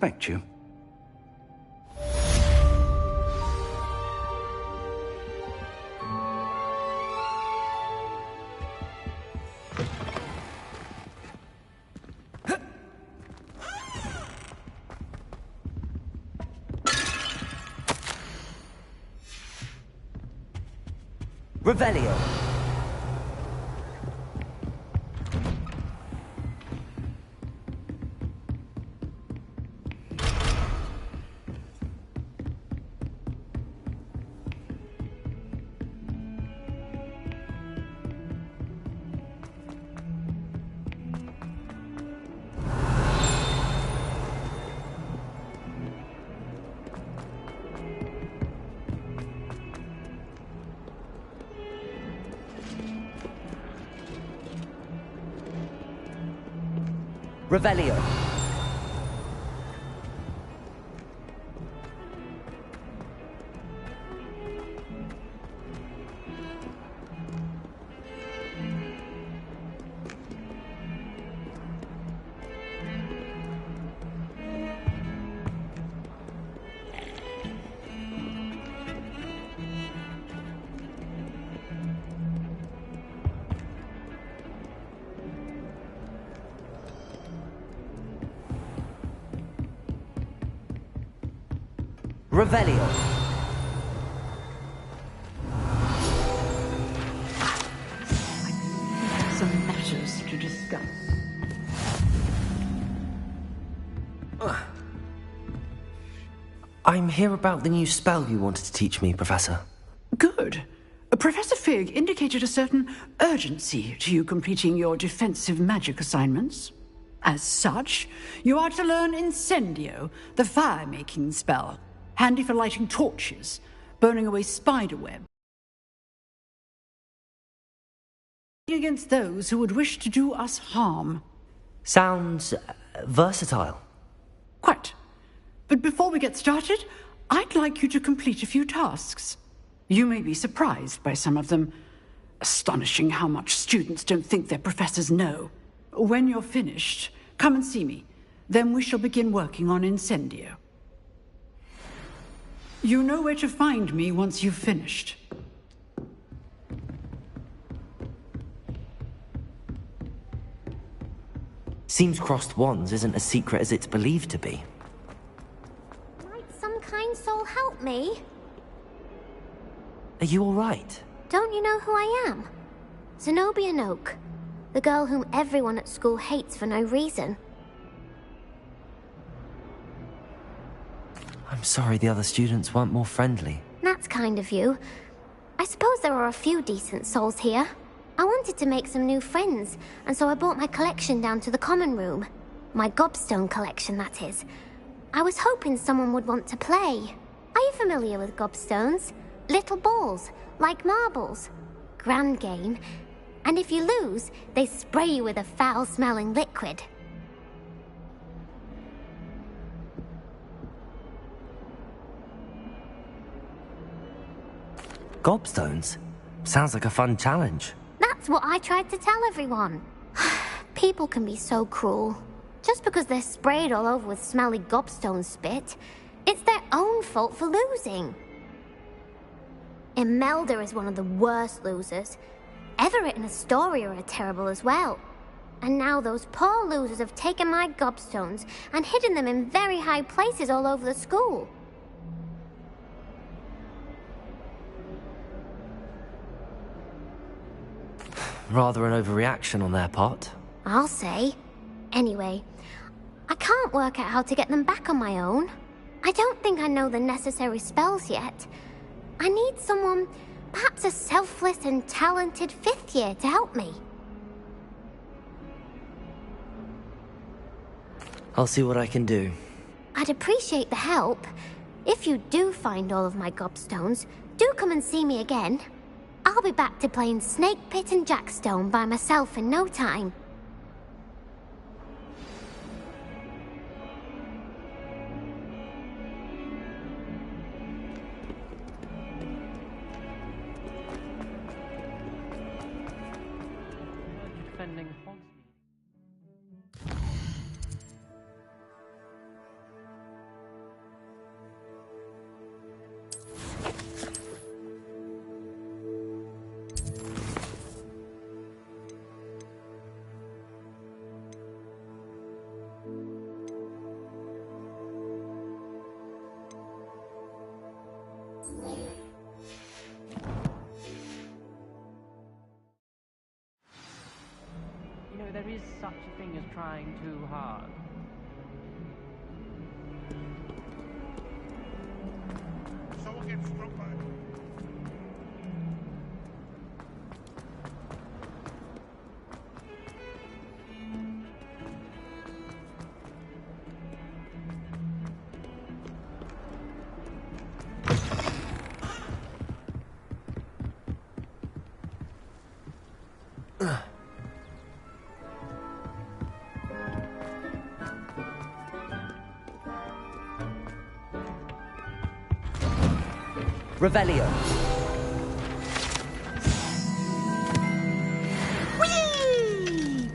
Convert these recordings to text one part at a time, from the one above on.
expect you. Revelio. Revelio. Revelio. Some matters to discuss. I'm here about the new spell you wanted to teach me, Professor. Good. Professor Fig indicated a certain urgency to you completing your defensive magic assignments. As such, you are to learn Incendio, the fire-making spell, handy for lighting torches, burning away spiderweb, against those who would wish to do us harm. Sounds versatile. Quite. But before we get started, I'd like you to complete a few tasks. You may be surprised by some of them. Astonishing how much students don't think their professors know. When you're finished, come and see me. Then we shall begin working on Incendio. You know where to find me once you've finished. Seems crossed wands isn't as secret as it's believed to be. Might some kind soul help me? Are you alright? Don't you know who I am? Zenobia Noak, the girl whom everyone at school hates for no reason. I'm sorry the other students weren't more friendly. That's kind of you. I suppose there are a few decent souls here. I wanted to make some new friends, and so I brought my collection down to the common room. My gobstone collection, that is. I was hoping someone would want to play. Are you familiar with gobstones? Little balls, like marbles. Grand game. And if you lose, they spray you with a foul-smelling liquid. Gobstones? Sounds like a fun challenge. That's what I tried to tell everyone. People can be so cruel. Just because they're sprayed all over with smelly gobstone spit, it's their own fault for losing. Imelda is one of the worst losers. Everett and Astoria are terrible as well. And now those poor losers have taken my gobstones and hidden them in very high places all over the school. Rather an overreaction on their part. I'll say. Anyway, I can't work out how to get them back on my own. I don't think I know the necessary spells yet. I need someone, perhaps a selfless and talented fifth year to help me. I'll see what I can do. I'd appreciate the help. If you do find all of my gobstones, do come and see me again. I'll be back to playing Snake Pit and Jackstone by myself in no time. You know, there is such a thing as trying too hard. Someone gets struck by Revelio. Whee!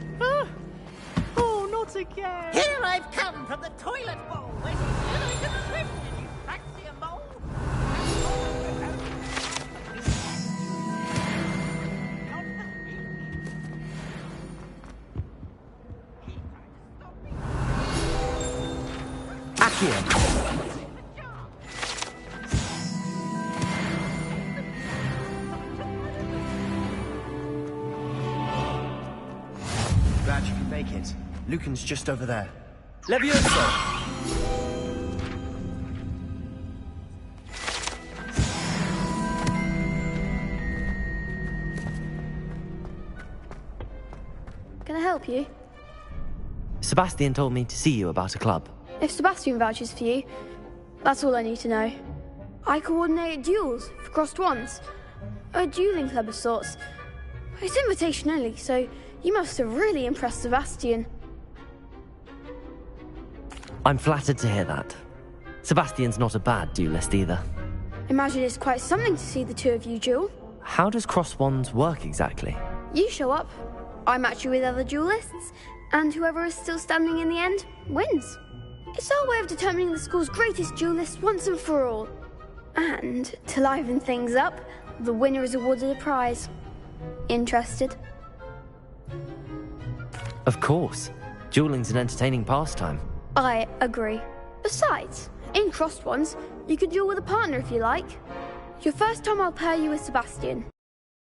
Oh, not again! Here I've come from the toilet bowl, where you slither into the swift and you fancy a mole. Accio. Glad you can make it. Lucan's just over there. Levioso. Can I help you? Sebastian told me to see you about a club. If Sebastian vouches for you, that's all I need to know. I coordinate duels for crossed wands. A dueling club of sorts. It's invitation only, so you must have really impressed Sebastian. I'm flattered to hear that. Sebastian's not a bad duelist either. Imagine it's quite something to see the two of you duel. How does crossed wands work exactly? You show up, I match you with other duelists, and whoever is still standing in the end wins. It's our way of determining the school's greatest duelist once and for all. And to liven things up, the winner is awarded a prize. Interested? Of course. Dueling's an entertaining pastime. I agree. Besides, in crossed ones, you can duel with a partner if you like. Your first time I'll pair you with Sebastian.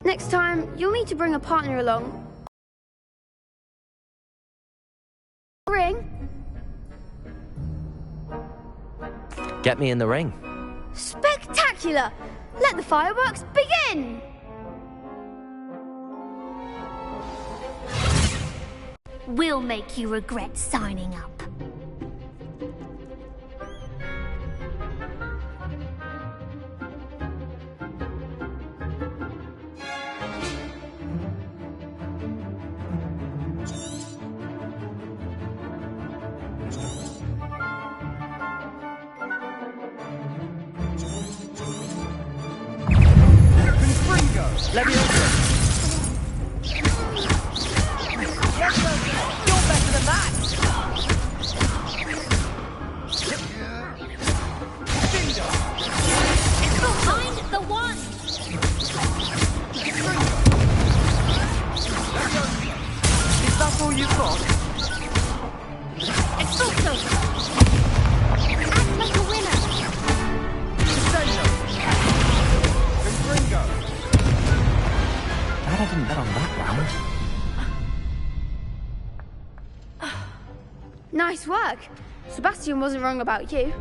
Next time, you'll need to bring a partner along. Ring. Get me in the ring. Spectacular! Let the fireworks begin! We'll make you regret signing up. Levioso. You're better than that! It's behind the wand! Is that all you've got? It's also... Act like a winner! Glad I didn't bet on that round. Nice work. Sebastian wasn't wrong about you.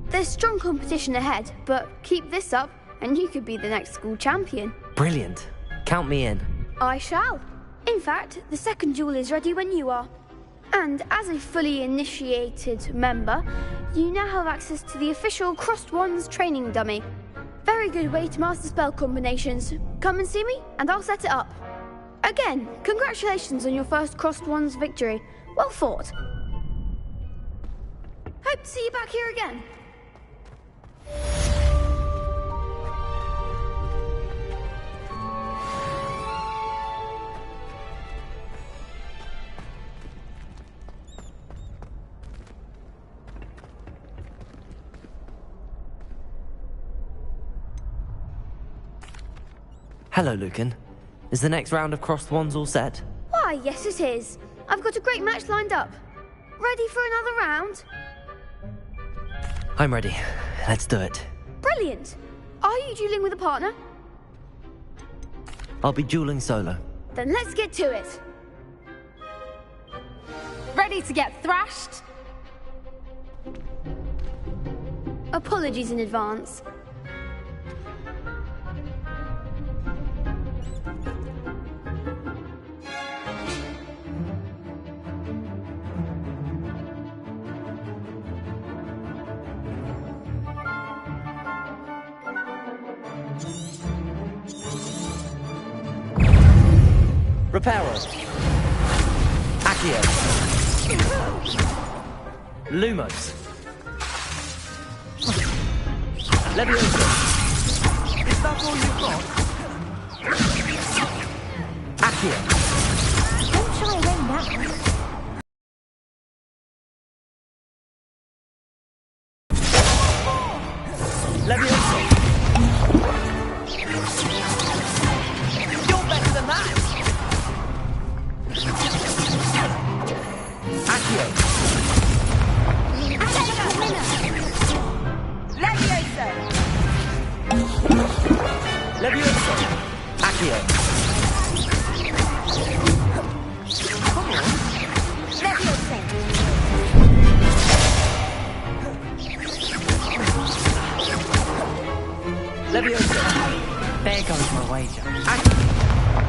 There's strong competition ahead, but keep this up and you could be the next school champion. Brilliant. Count me in. I shall. In fact, the second duel is ready when you are. And as a fully initiated member, you now have access to the official Crossed Wands training dummy. Very good way to master spell combinations. Come and see me, and I'll set it up. Again, congratulations on your first Crossed Wands victory. Well fought. Hope to see you back here again. Hello, Lucan. Is the next round of crossed wands all set? Why, yes it is. I've got a great match lined up. Ready for another round? I'm ready. Let's do it. Brilliant. Are you dueling with a partner? I'll be dueling solo. Then let's get to it. Ready to get thrashed? Apologies in advance. Reparo. Accio. Lumos. Levioso. Is that all you've got? Accio. Don't shy away now. Levioso. You're better than that! Accio. Levioso! Levioso. Accio. Come on! Levioso! Levioso. There goes my wager.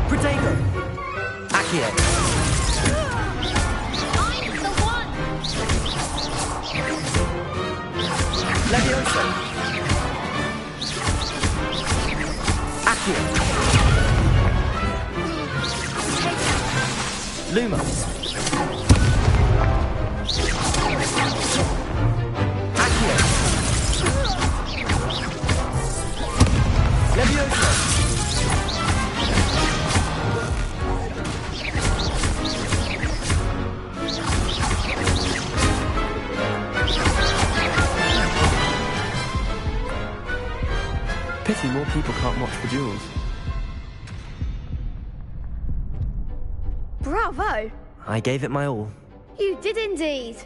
Protego. Accio. I'm the one! Levioso. Accio. Lumos. Accio. Levioso. Pity more people can't watch the duels. Bravo! I gave it my all. You did indeed.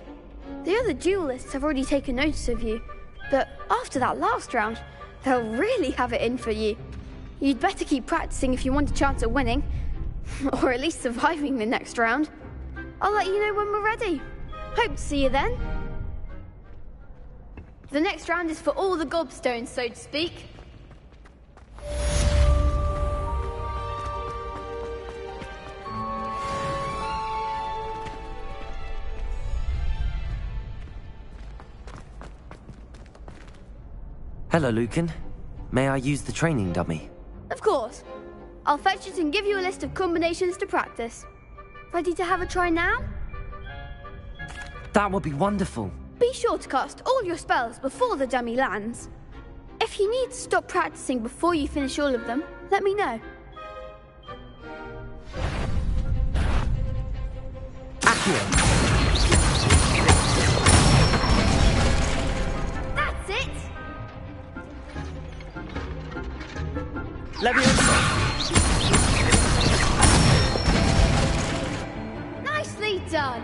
The other duelists have already taken notice of you, but after that last round, they'll really have it in for you. You'd better keep practicing if you want a chance at winning, or at least surviving the next round. I'll let you know when we're ready. Hope to see you then. The next round is for all the gobstones, so to speak. Hello, Lucan. May I use the training dummy? Of course. I'll fetch it and give you a list of combinations to practice. Ready to have a try now? That would be wonderful. Be sure to cast all your spells before the dummy lands. If you need to stop practicing before you finish all of them, let me know. Accio. That's it! Levioso. Nicely done!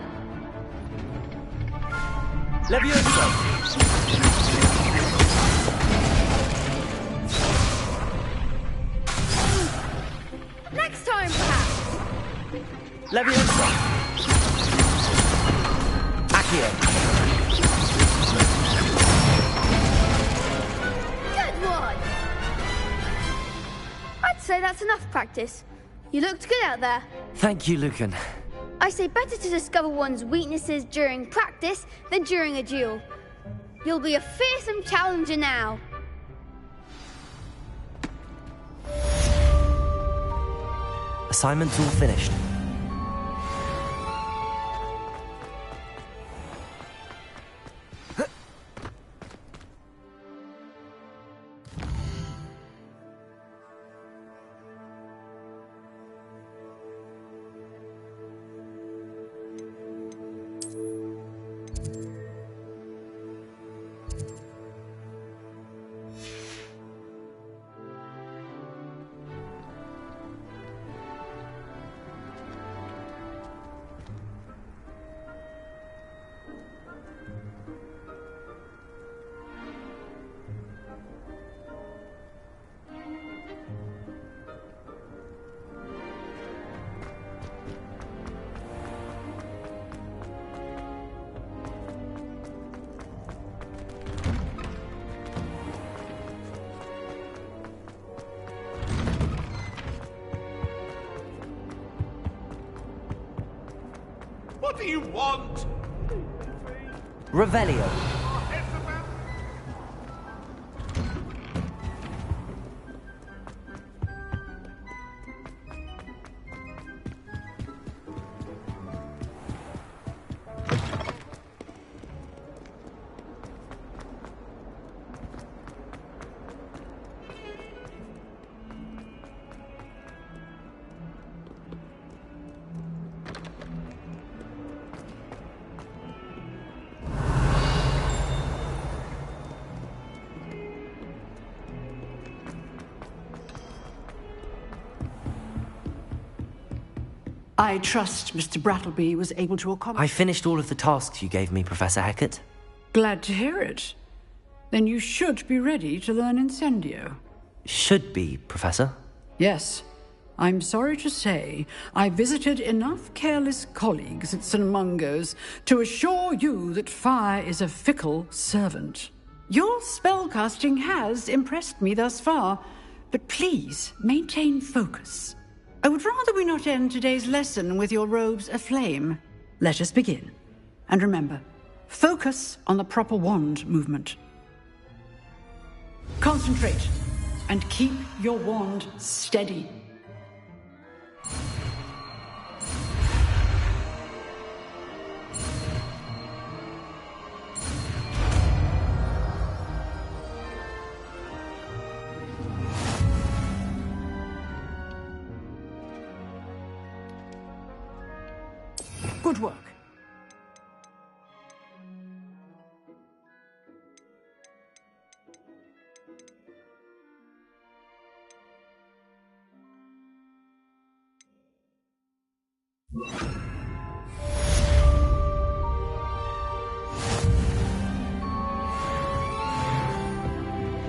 Levioso. Next time, perhaps! Levioso. Accio. Good one! I'd say that's enough practice. You looked good out there. Thank you, Lucan. I say better to discover one's weaknesses during practice than during a duel. You'll be a fearsome challenger now. Assignment's all finished. What do you want? Revelio. I trust Mr. Brattleby was able to accommodate... I finished all of the tasks you gave me, Professor Hecat. Glad to hear it. Then you should be ready to learn Incendio. Should be, Professor. Yes. I'm sorry to say, I visited enough careless colleagues at St. Mungo's to assure you that fire is a fickle servant. Your spellcasting has impressed me thus far, but please maintain focus. I would rather we not end today's lesson with your robes aflame. Let us begin. And remember, focus on the proper wand movement. Concentrate, and keep your wand steady. Good work.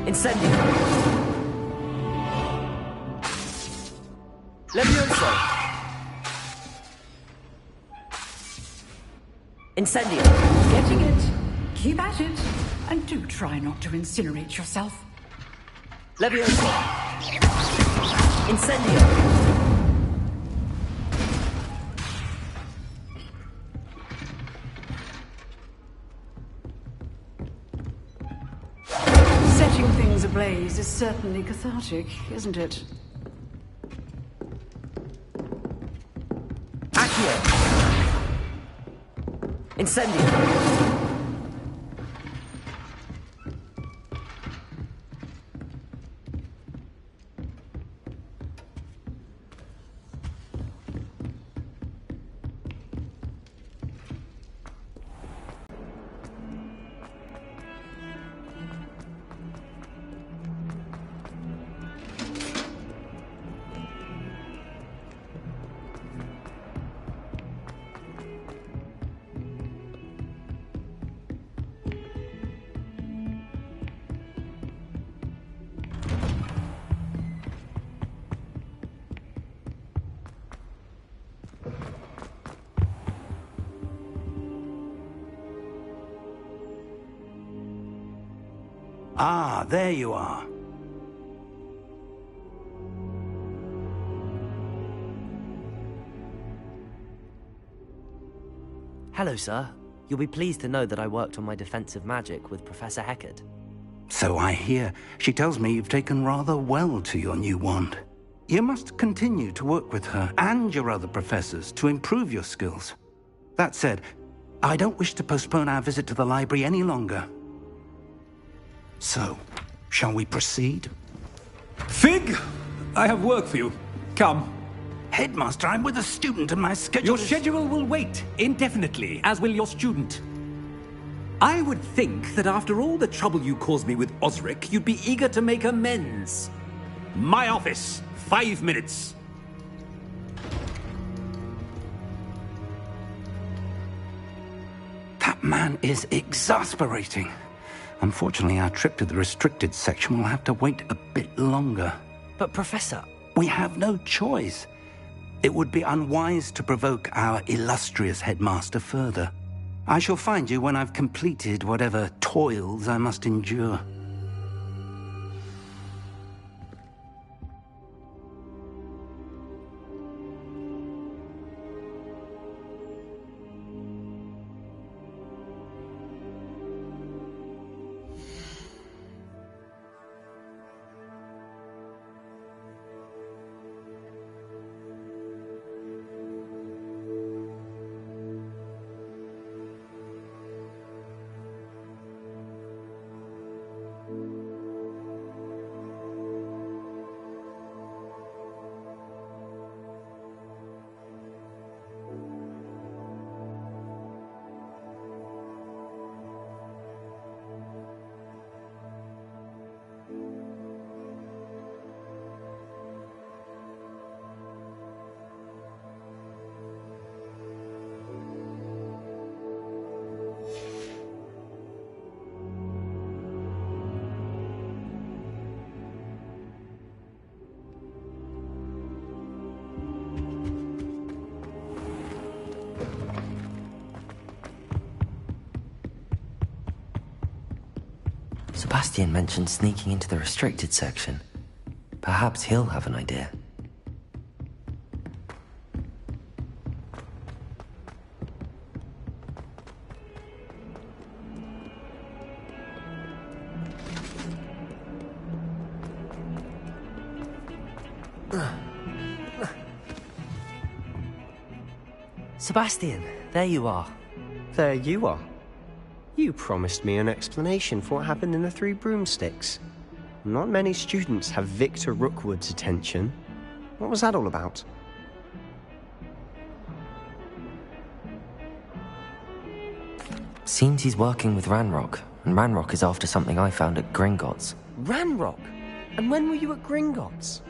Incendio. Levioso. Incendio. Getting it. Keep at it. And do try not to incinerate yourself. Levioso. Incendio. Setting things ablaze is certainly cathartic, isn't it? Accio. Incendio. Ah, there you are. Hello, sir. You'll be pleased to know that I worked on my defensive magic with Professor Hecat. So I hear. She tells me you've taken rather well to your new wand. You must continue to work with her and your other professors to improve your skills. That said, I don't wish to postpone our visit to the library any longer. So, shall we proceed? Fig! I have work for you. Come. Headmaster, I'm with a student and my schedule Your schedule will wait indefinitely, as will your student. I would think that after all the trouble you caused me with Osric, you'd be eager to make amends. My office. 5 minutes. That man is exasperating. Unfortunately, our trip to the restricted section will have to wait a bit longer. But, Professor... We have no choice. It would be unwise to provoke our illustrious headmaster further. I shall find you when I've completed whatever toils I must endure. Sebastian mentioned sneaking into the restricted section. Perhaps he'll have an idea. Sebastian, there you are. There you are. You promised me an explanation for what happened in the Three Broomsticks. Not many students have Victor Rookwood's attention. What was that all about? Seems he's working with Ranrock, and Ranrock is after something I found at Gringotts. Ranrock? And when were you at Gringotts?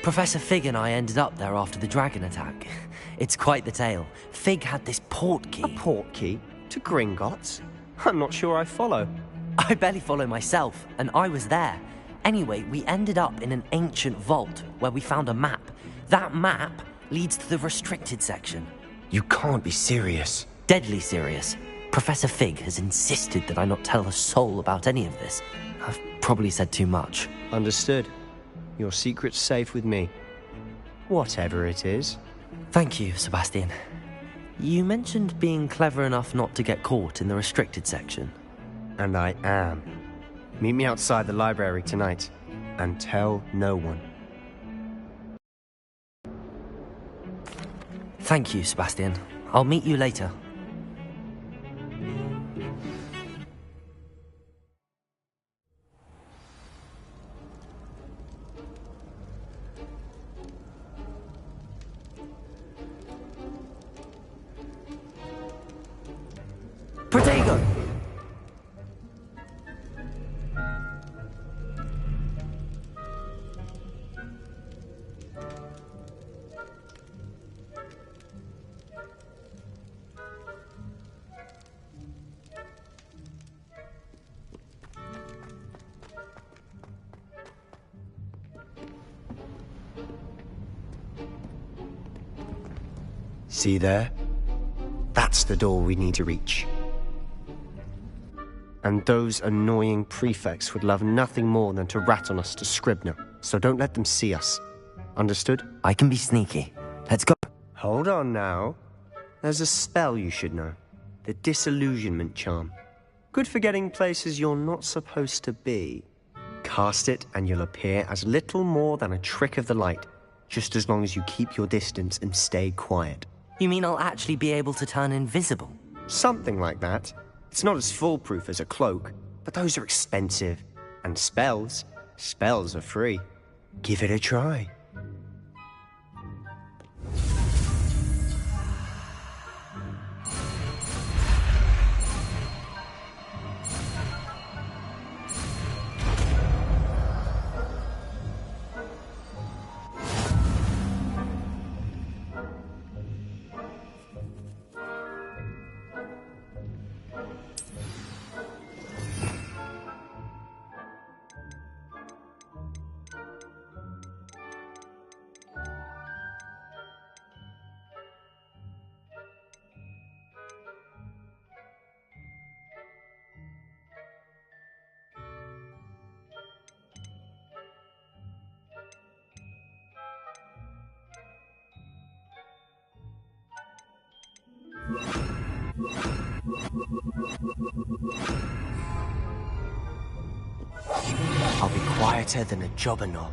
Professor Fig and I ended up there after the dragon attack. It's quite the tale. Fig had this port key. A port key? To Gringotts? I'm not sure I follow. I barely follow myself, and I was there. Anyway, we ended up in an ancient vault where we found a map. That map leads to the restricted section. You can't be serious. Deadly serious. Professor Fig has insisted that I not tell a soul about any of this. I've probably said too much. Understood. Your secret's safe with me. Whatever it is. Thank you, Sebastian. You mentioned being clever enough not to get caught in the restricted section. And I am. Meet me outside the library tonight, and tell no one. Thank you, Sebastian. I'll meet you later. Protego! See there? That's the door we need to reach. And those annoying prefects would love nothing more than to rat on us to Scribner, so don't let them see us. Understood? I can be sneaky. Let's go. Hold on now. There's a spell you should know. The Disillusionment Charm. Good for getting places you're not supposed to be. Cast it and you'll appear as little more than a trick of the light, just as long as you keep your distance and stay quiet. You mean I'll actually be able to turn invisible? Something like that. It's not as foolproof as a cloak, but those are expensive. And spells are free. Give it a try. I'll be quieter than a jobberknoll.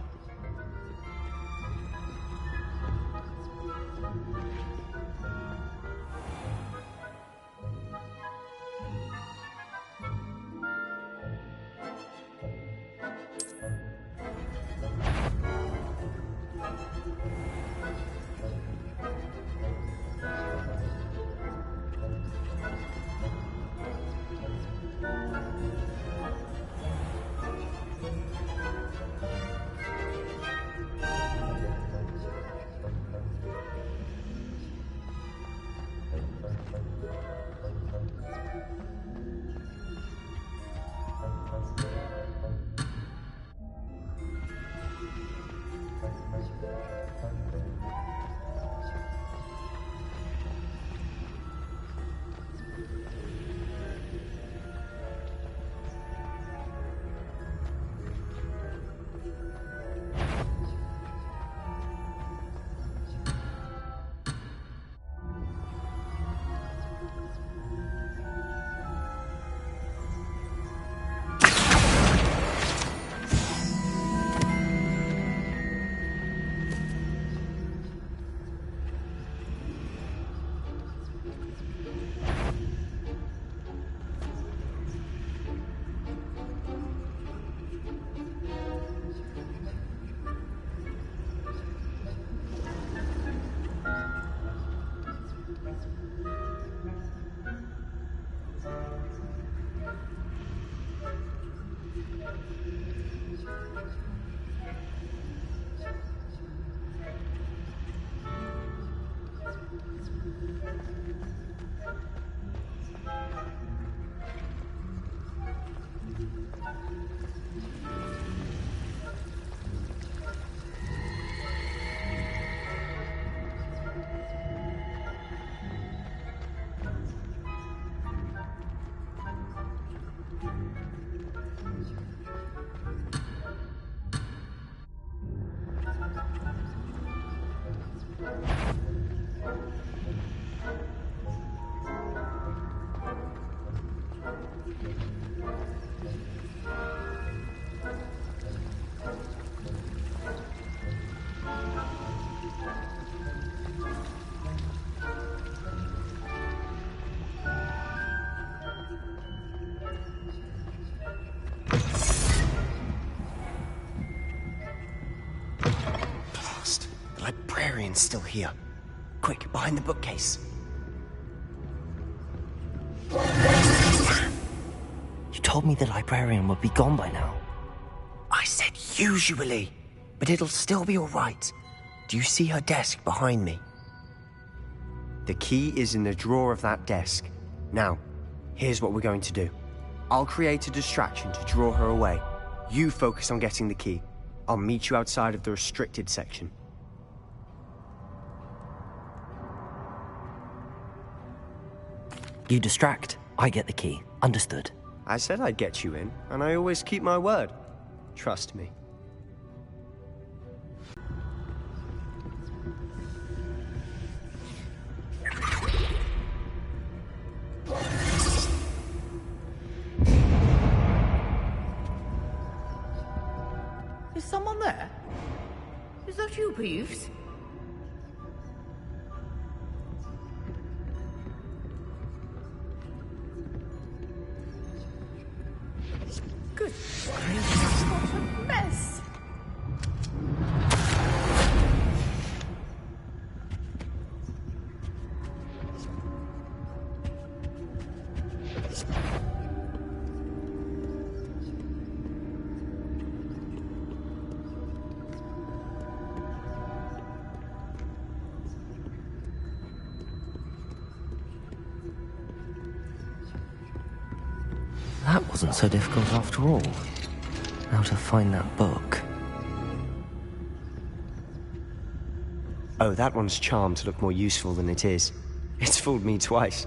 Still here. Quick, behind the bookcase. You told me the librarian would be gone by now. I said usually, but it'll still be all right. Do you see her desk behind me? The key is in the drawer of that desk. Now, here's what we're going to do. I'll create a distraction to draw her away. You focus on getting the key. I'll meet you outside of the restricted section. You distract, I get the key. Understood. I said I'd get you in, and I always keep my word. Trust me. Is someone there? Is that you, Peeves? Good gracious, what a mess! That wasn't so difficult after all. How to find that book. Oh, that one's charmed to look more useful than it is. It's fooled me twice.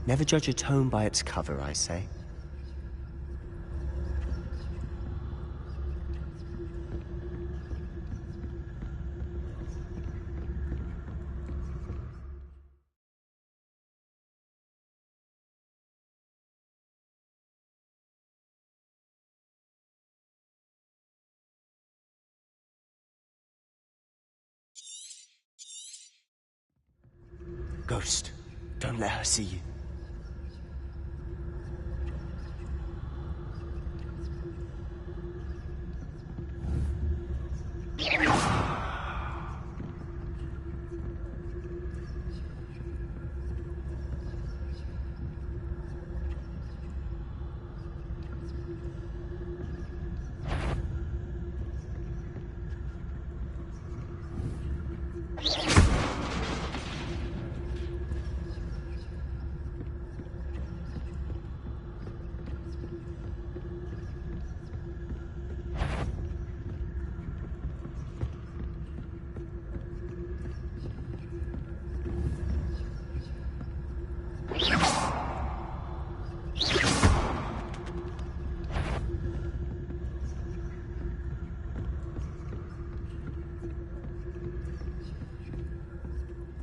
Never judge a tome by its cover, I say. Ghost, don't let her see you.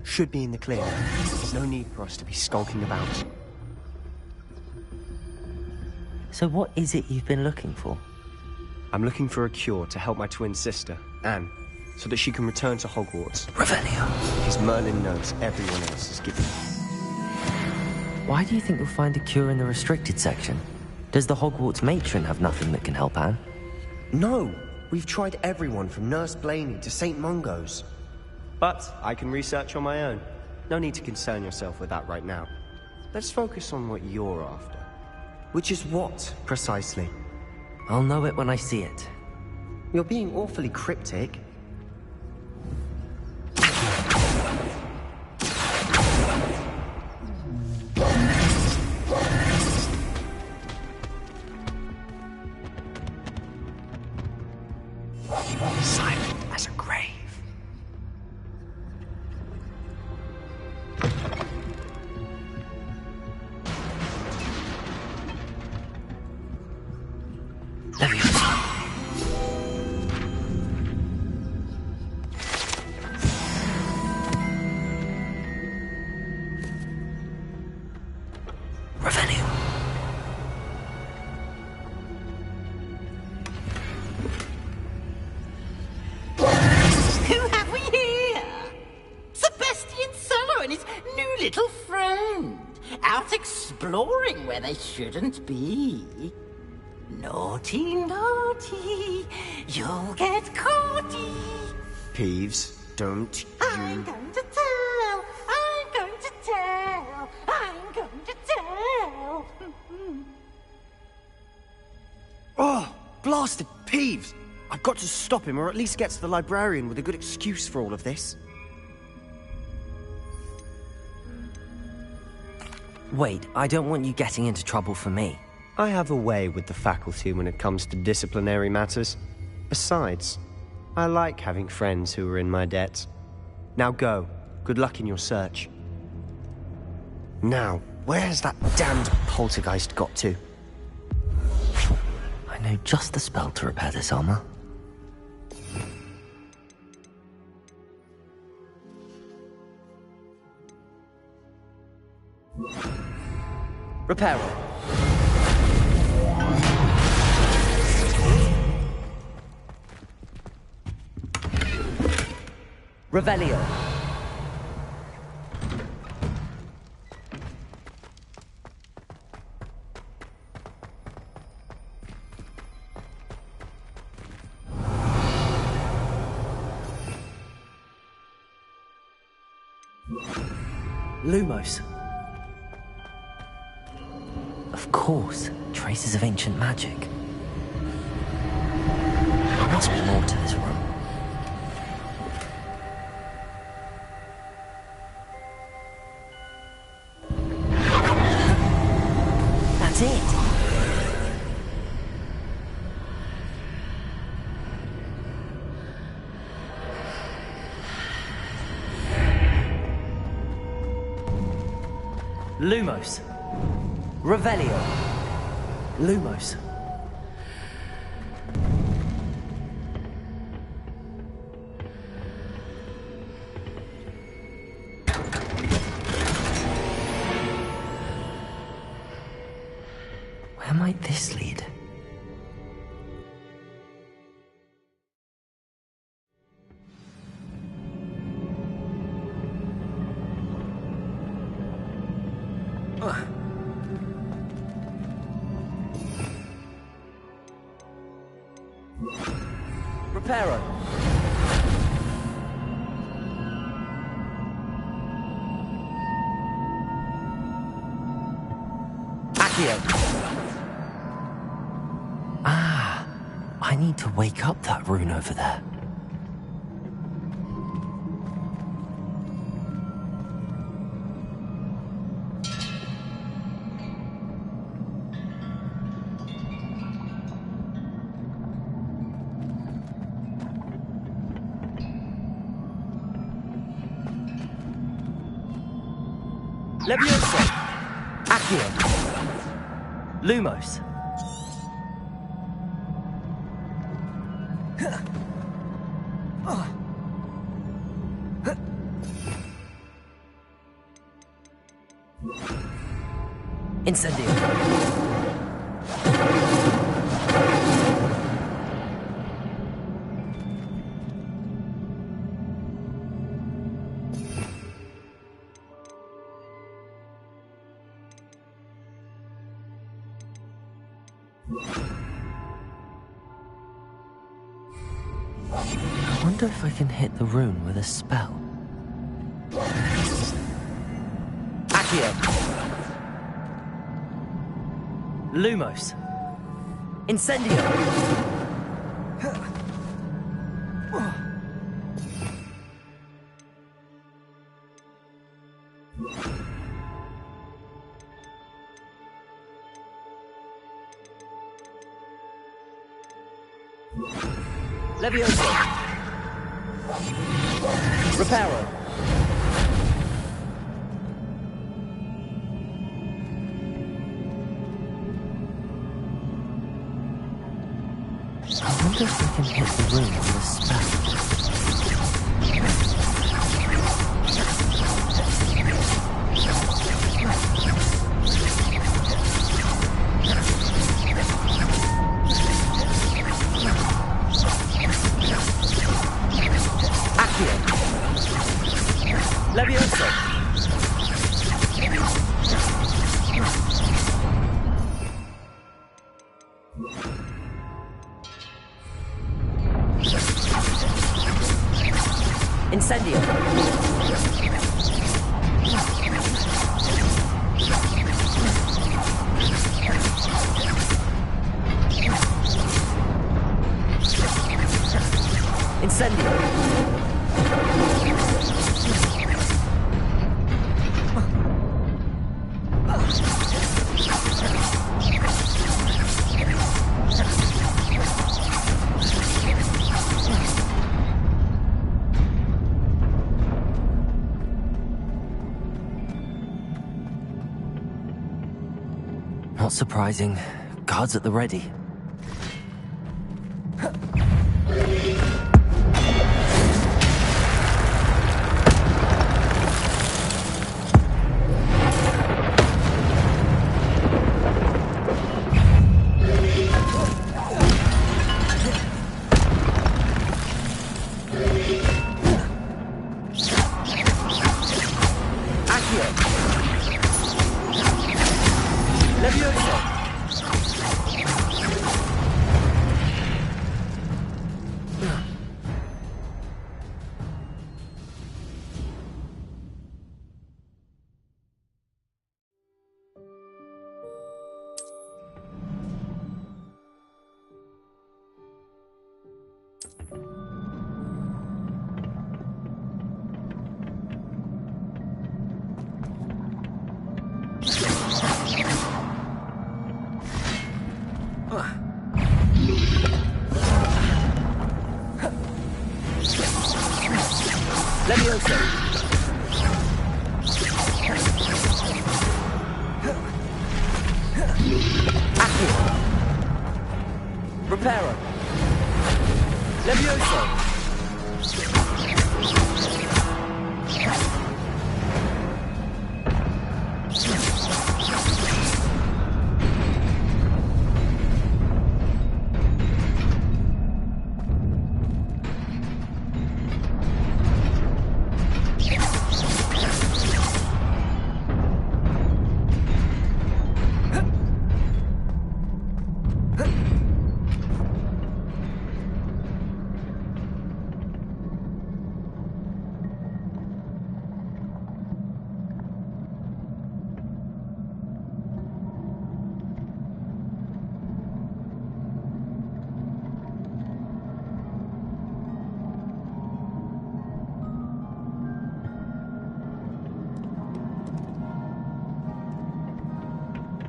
Should be in the clear. There's no need for us to be skulking about. So what is it you've been looking for? I'm looking for a cure to help my twin sister, Anne, so that she can return to Hogwarts. Revelio. Because Merlin knows everyone else is giving. Why do you think you'll find a cure in the restricted section? Does the Hogwarts matron have nothing that can help Anne? No! We've tried everyone from Nurse Blaney to St. Mungo's. But I can research on my own. No need to concern yourself with that right now. Let's focus on what you're after. Which is what, precisely? I'll know it when I see it. You're being awfully cryptic. Silent as a grave. Who have we here? Sebastian Solo and his new little friend. Out exploring where they shouldn't be. Naughty, naughty. You'll get caughty. Peeves, don't I'm going to tell. I'm going to tell. I'm going to tell. Oh, blasted Peeves! I've got to stop him, or at least get to the librarian with a good excuse for all of this. Wait, I don't want you getting into trouble for me. I have a way with the faculty when it comes to disciplinary matters. Besides, I like having friends who are in my debt. Now go. Good luck in your search. Now, where's that damned poltergeist got to? I know just the spell to repair this armor. Repair it. Revelio. Lumos. Of course, traces of ancient magic. There must be more to this room. That's it! Lumos. Revelio. Lumos. Where might this lead? Reparo. Accio. Ah, I need to wake up that rune over there. Levioso. Accio. Lumos. Incendio. I wonder if I can hit the rune with a spell. Accio. Lumos. Incendio! Levioso! Reparo! I wonder if we can hit the room with a spell. Levioso! Incendio! Incendio! Not surprising. Guards at the ready. Levioso! Accio! Reparo! Levioso!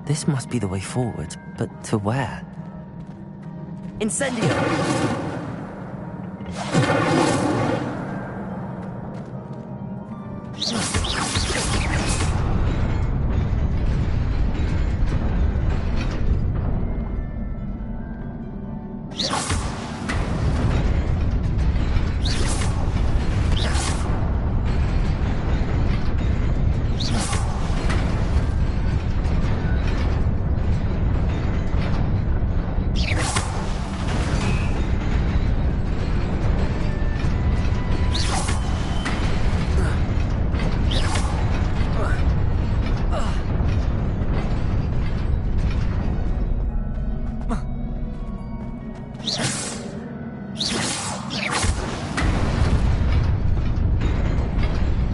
This must be the way forward, but to where? Incendio!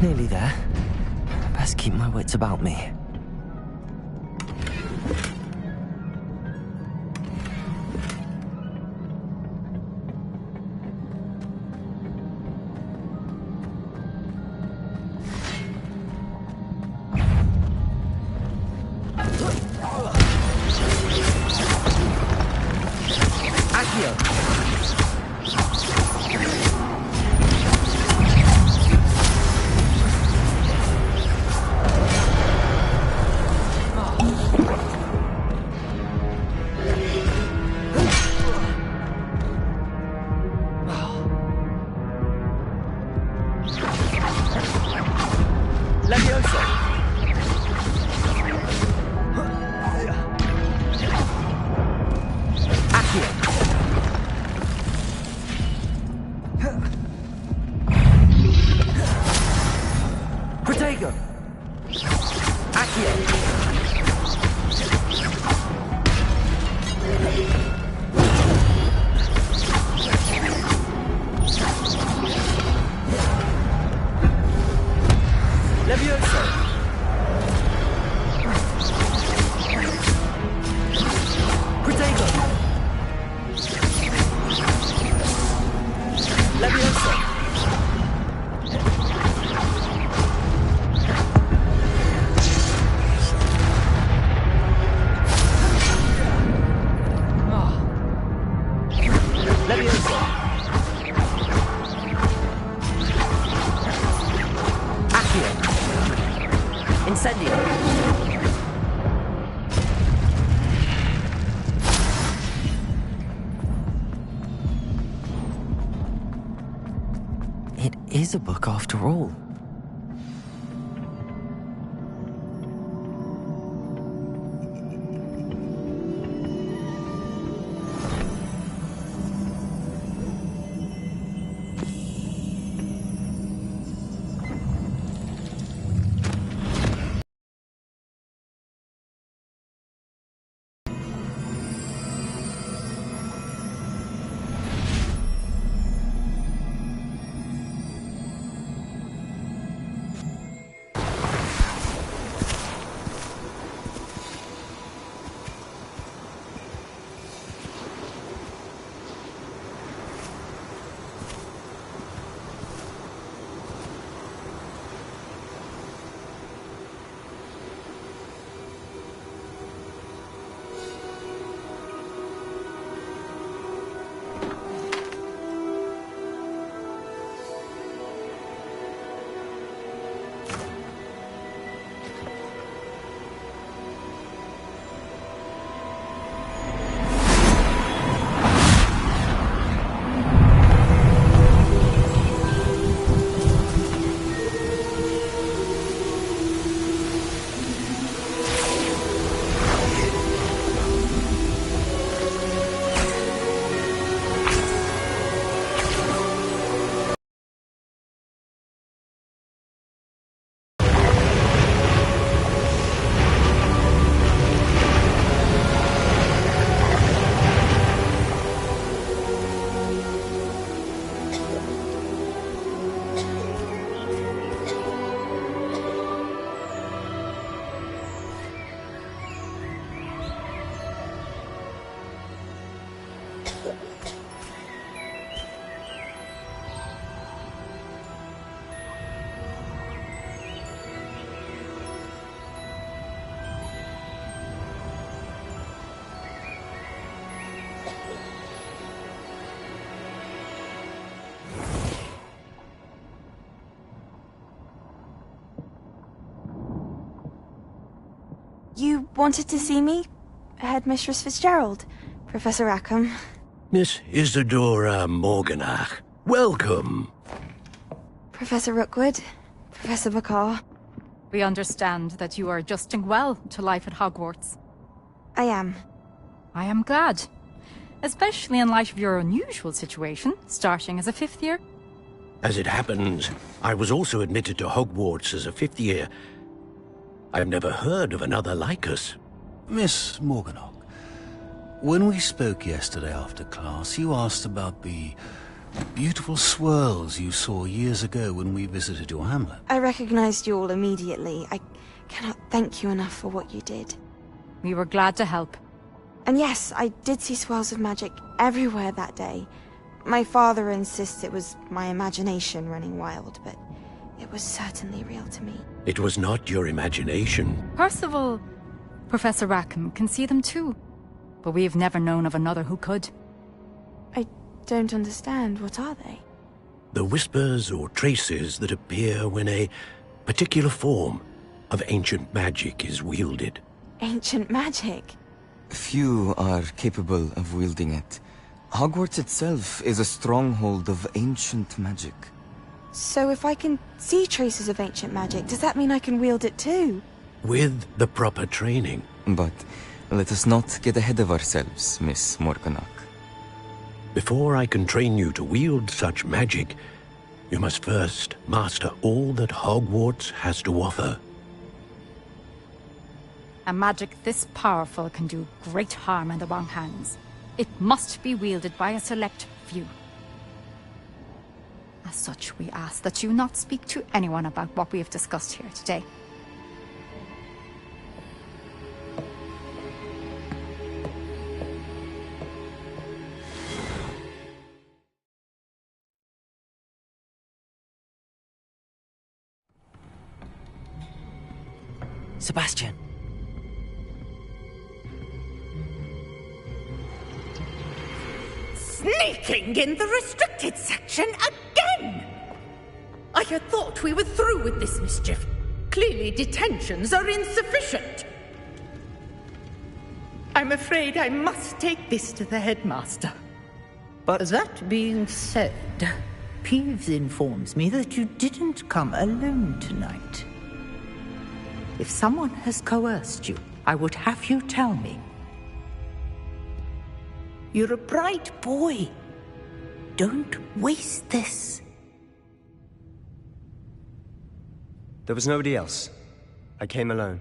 Nearly there. Best keep my wits about me. It is a book after all. You wanted to see me? Headmistress Fitzgerald, Professor Rackham. Miss Isadora Morganach, welcome. Professor Rookwood, Professor Bakar. We understand that you are adjusting well to life at Hogwarts. I am. I am glad. Especially in light of your unusual situation, starting as a 5th year. As it happens, I was also admitted to Hogwarts as a 5th year. I've never heard of another like us. Miss Morganach, when we spoke yesterday after class, you asked about the beautiful swirls you saw years ago when we visited your hamlet. I recognized you all immediately. I cannot thank you enough for what you did. We were glad to help. And yes, I did see swirls of magic everywhere that day. My father insists it was my imagination running wild, but it was certainly real to me. It was not your imagination. Percival, Professor Rackham can see them too. But we have never known of another who could. I don't understand. What are they? The whispers or traces that appear when a particular form of ancient magic is wielded. Ancient magic? Few are capable of wielding it. Hogwarts itself is a stronghold of ancient magic. So if I can see traces of ancient magic, does that mean I can wield it too? With the proper training. But let us not get ahead of ourselves, Miss Morganach. Before I can train you to wield such magic, you must first master all that Hogwarts has to offer. A magic this powerful can do great harm in the wrong hands. It must be wielded by a select few. As such, we ask that you not speak to anyone about what we have discussed here today. Sebastian. Sneaking in the restricted section again! I had thought we were through with this mischief. Clearly detentions are insufficient. I'm afraid I must take this to the headmaster. But that being said, Peeves informs me that you didn't come alone tonight. If someone has coerced you, I would have you tell me. You're a bright boy. Don't waste this. There was nobody else. I came alone.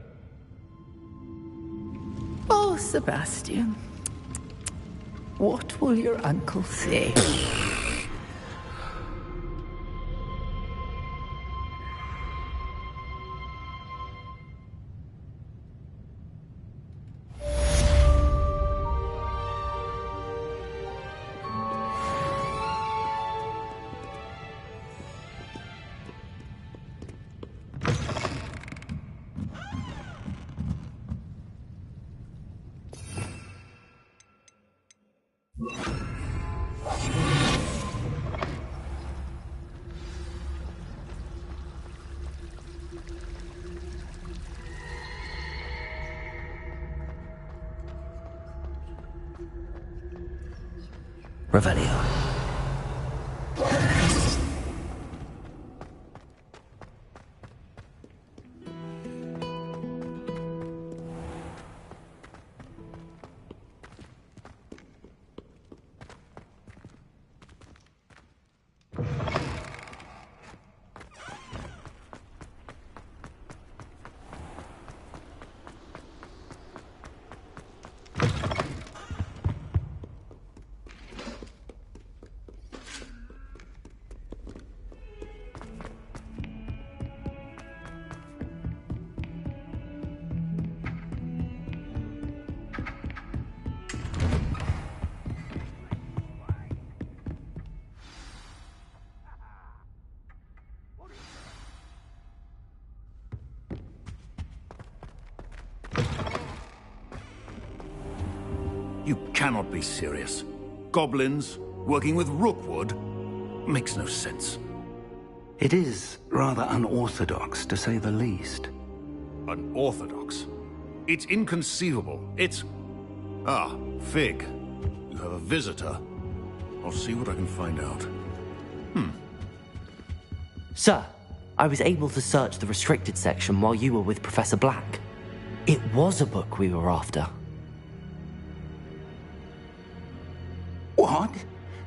Oh, Sebastian. What will your uncle say? Revelio. You cannot be serious. Goblins working with Rookwood makes no sense. It is rather unorthodox, to say the least. Unorthodox? It's inconceivable. It's... Ah, Fig. You have a visitor. I'll see what I can find out. Sir, I was able to search the restricted section while you were with Professor Black. It was a book we were after. What?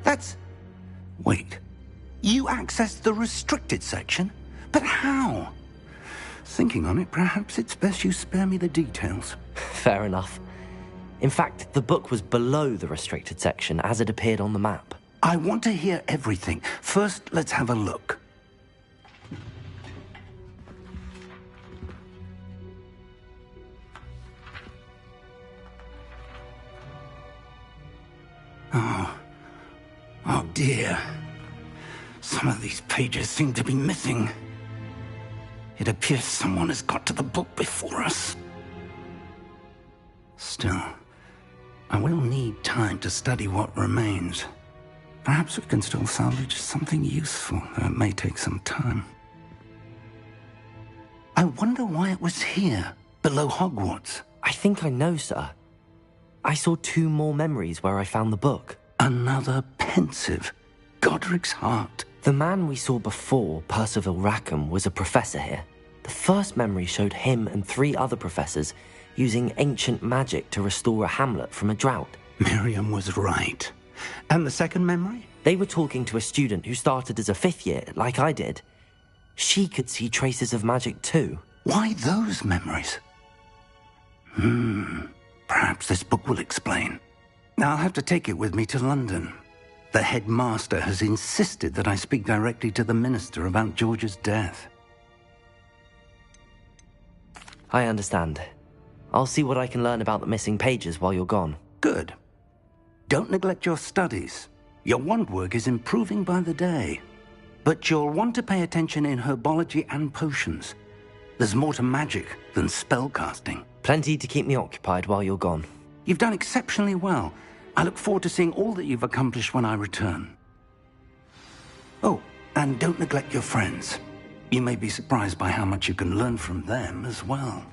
That's... Wait. You accessed the restricted section? But how? Thinking on it, perhaps it's best you spare me the details. Fair enough. In fact, the book was below the restricted section as it appeared on the map. I want to hear everything. First, let's have a look. Oh dear. Some of these pages seem to be missing. It appears someone has got to the book before us. Still, I will need time to study what remains. Perhaps we can still salvage something useful, though it may take some time. I wonder why it was here, below Hogwarts. I think I know, sir. I saw 2 more memories where I found the book. Another pensive. Godric's heart. The man we saw before, Percival Rackham, was a professor here. The first memory showed him and 3 other professors using ancient magic to restore a hamlet from a drought. Miriam was right. And the second memory? They were talking to a student who started as a 5th year, like I did. She could see traces of magic too. Why those memories? Perhaps this book will explain. Now I'll have to take it with me to London. The headmaster has insisted that I speak directly to the minister about George's death. I understand. I'll see what I can learn about the missing pages while you're gone. Good. Don't neglect your studies. Your wand work is improving by the day. But you'll want to pay attention in herbology and potions. There's more to magic than spellcasting. Plenty to keep me occupied while you're gone. You've done exceptionally well. I look forward to seeing all that you've accomplished when I return. Oh, and don't neglect your friends. You may be surprised by how much you can learn from them as well.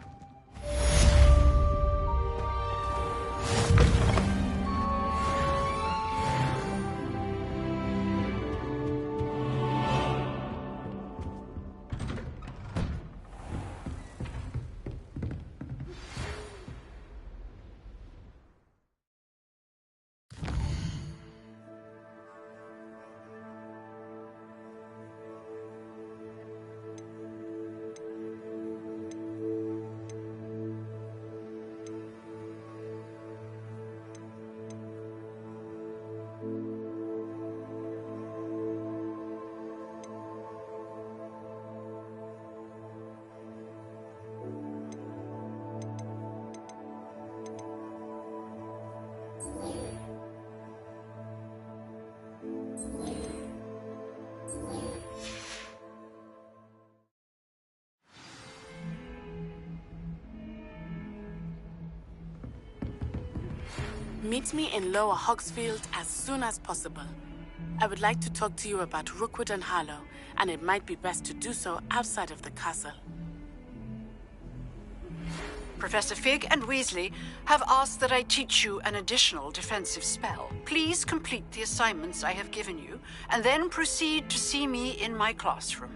Meet me in Lower Hogsfield as soon as possible. I would like to talk to you about Rookwood and Harlow, and it might be best to do so outside of the castle. Professor Fig and Weasley have asked that I teach you an additional defensive spell. Please complete the assignments I have given you, and then proceed to see me in my classroom.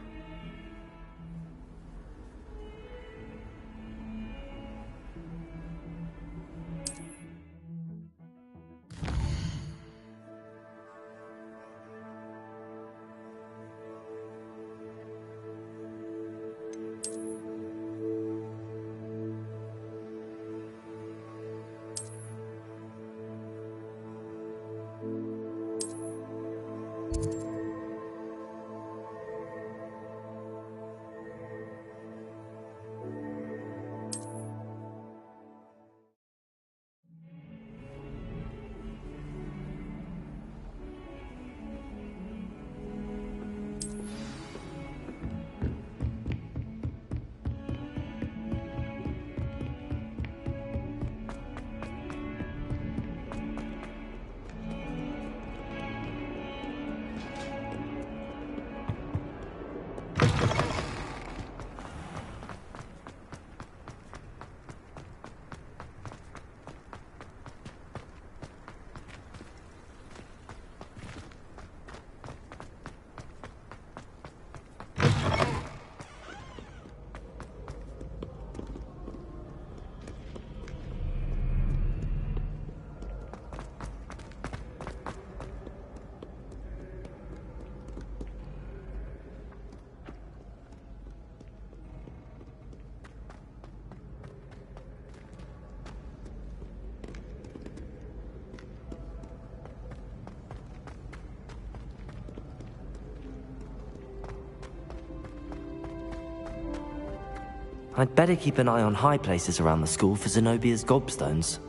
I'd better keep an eye on high places around the school for Zenobia's gobstones.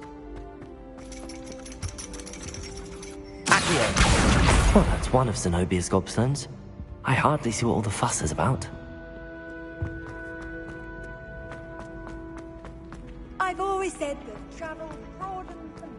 Accio! Well, that's one of Zenobia's gobstones. I hardly see what all the fuss is about. I've always said that travel broadens the mind.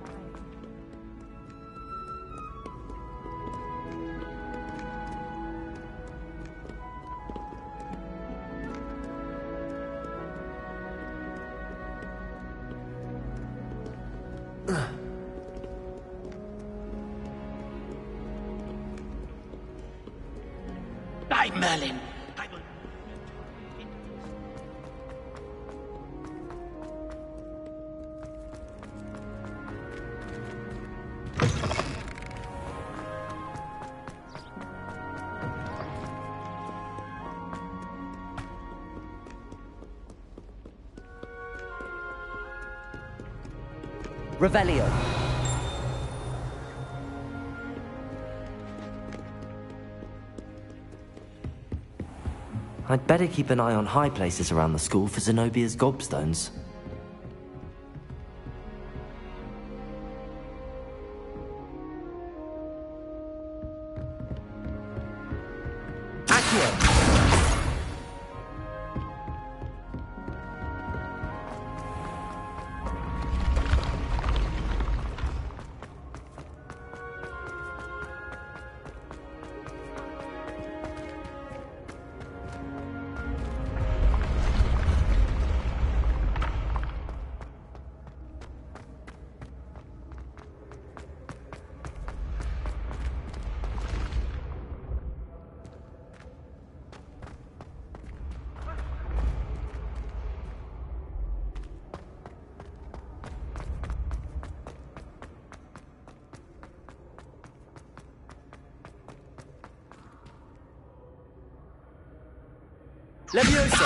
by Merlin, I will... Revelio. I'd better keep an eye on high places around the school for Zenobia's gobstones. Levioso!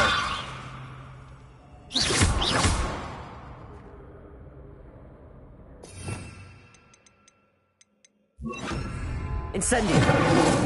Incendio!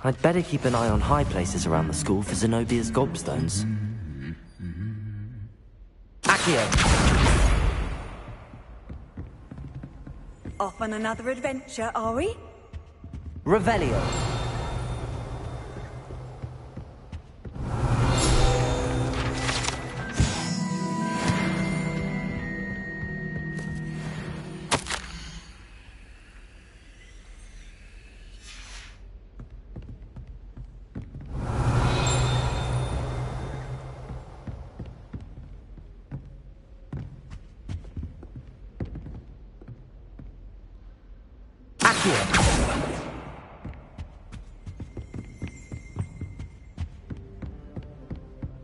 I'd better keep an eye on high places around the school for Zenobia's gobstones. Accio! Off on another adventure, are we? Revelio!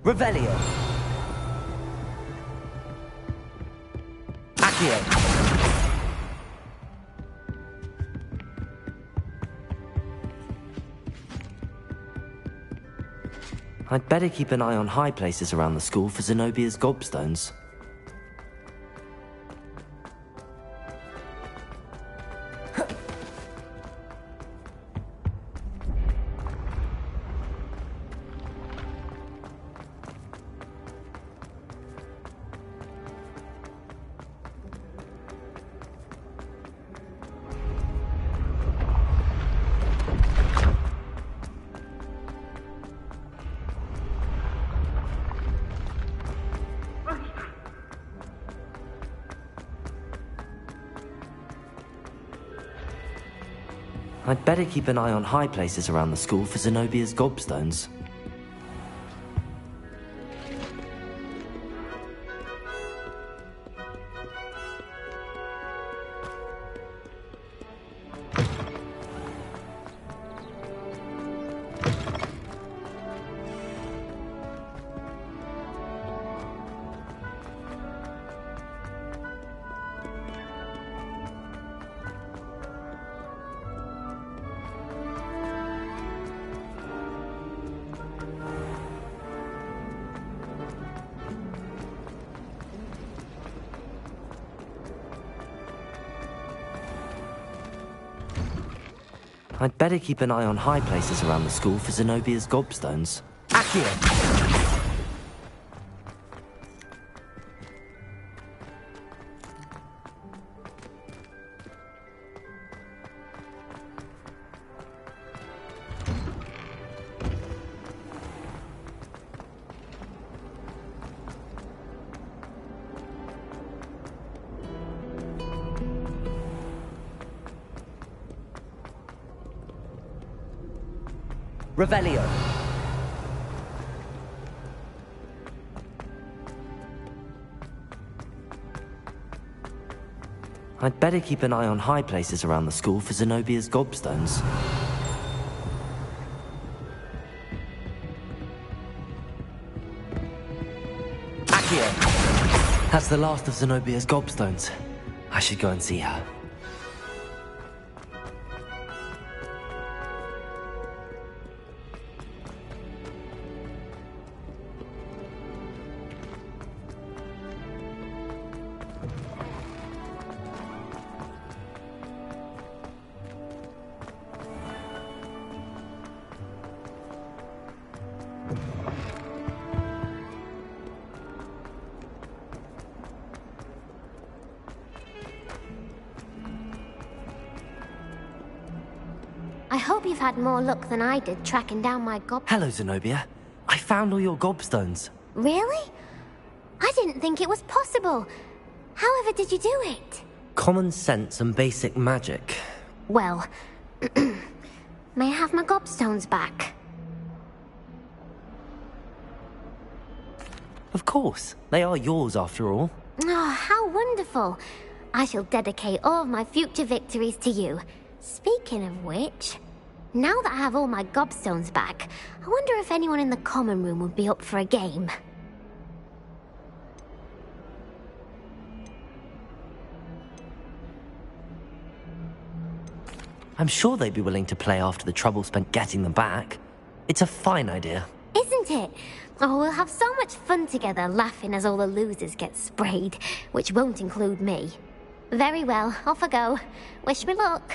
Revelio. Accio. I'd better keep an eye on high places around the school for Zenobia's gobstones. I'd better keep an eye on high places around the school for Zenobia's gobstones. I'd better keep an eye on high places around the school for Zenobia's gobstones. Accio! Revelio. I'd better keep an eye on high places around the school for Zenobia's gobstones. Accio! That's the last of Zenobia's gobstones. I should go and see her. I hope you've had more luck than I did tracking down my Hello, Zenobia. I found all your gobstones. Really? I didn't think it was possible. However did you do it? Common sense and basic magic. Well, may I have my gobstones back? Of course. They are yours after all. Oh, how wonderful. I shall dedicate all of my future victories to you. Speaking of which, now that I have all my gobstones back, I wonder if anyone in the common room would be up for a game. I'm sure they'd be willing to play after the trouble spent getting them back. It's a fine idea. Isn't it? Oh, we'll have so much fun together laughing as all the losers get sprayed, which won't include me. Very well, off I go. Wish me luck.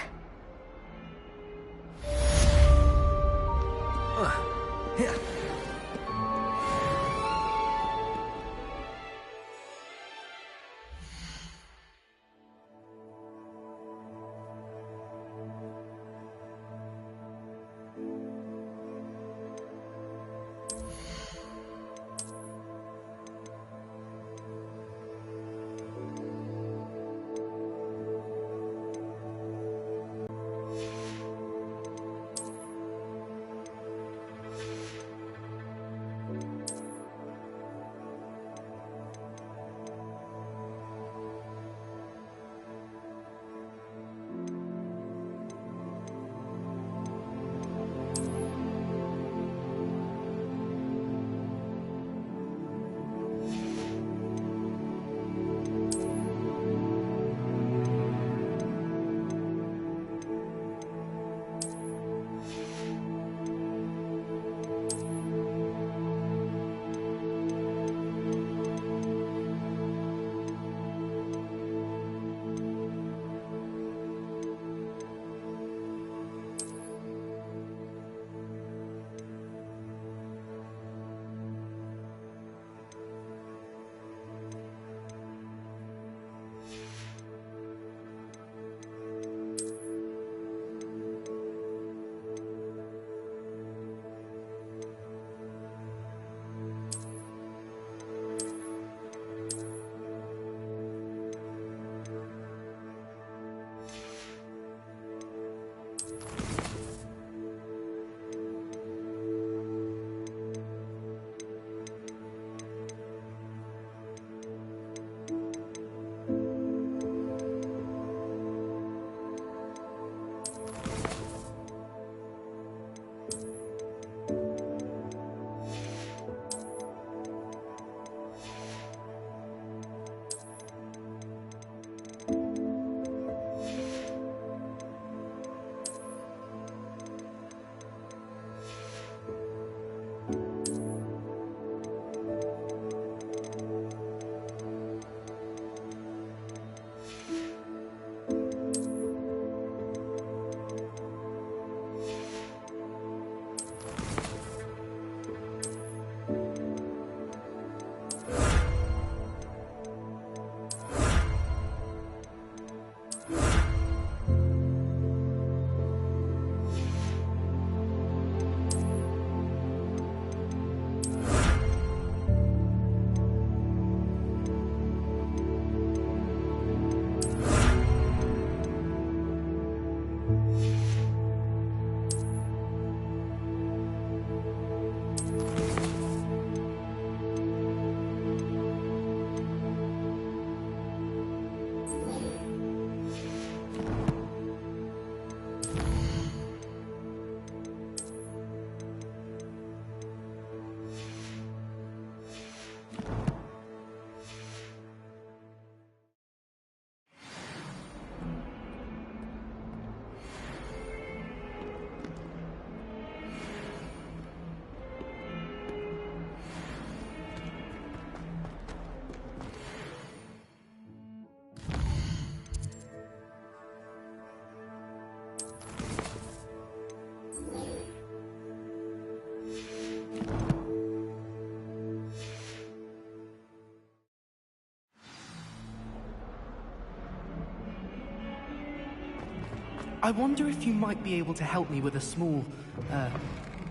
I wonder if you might be able to help me with a small,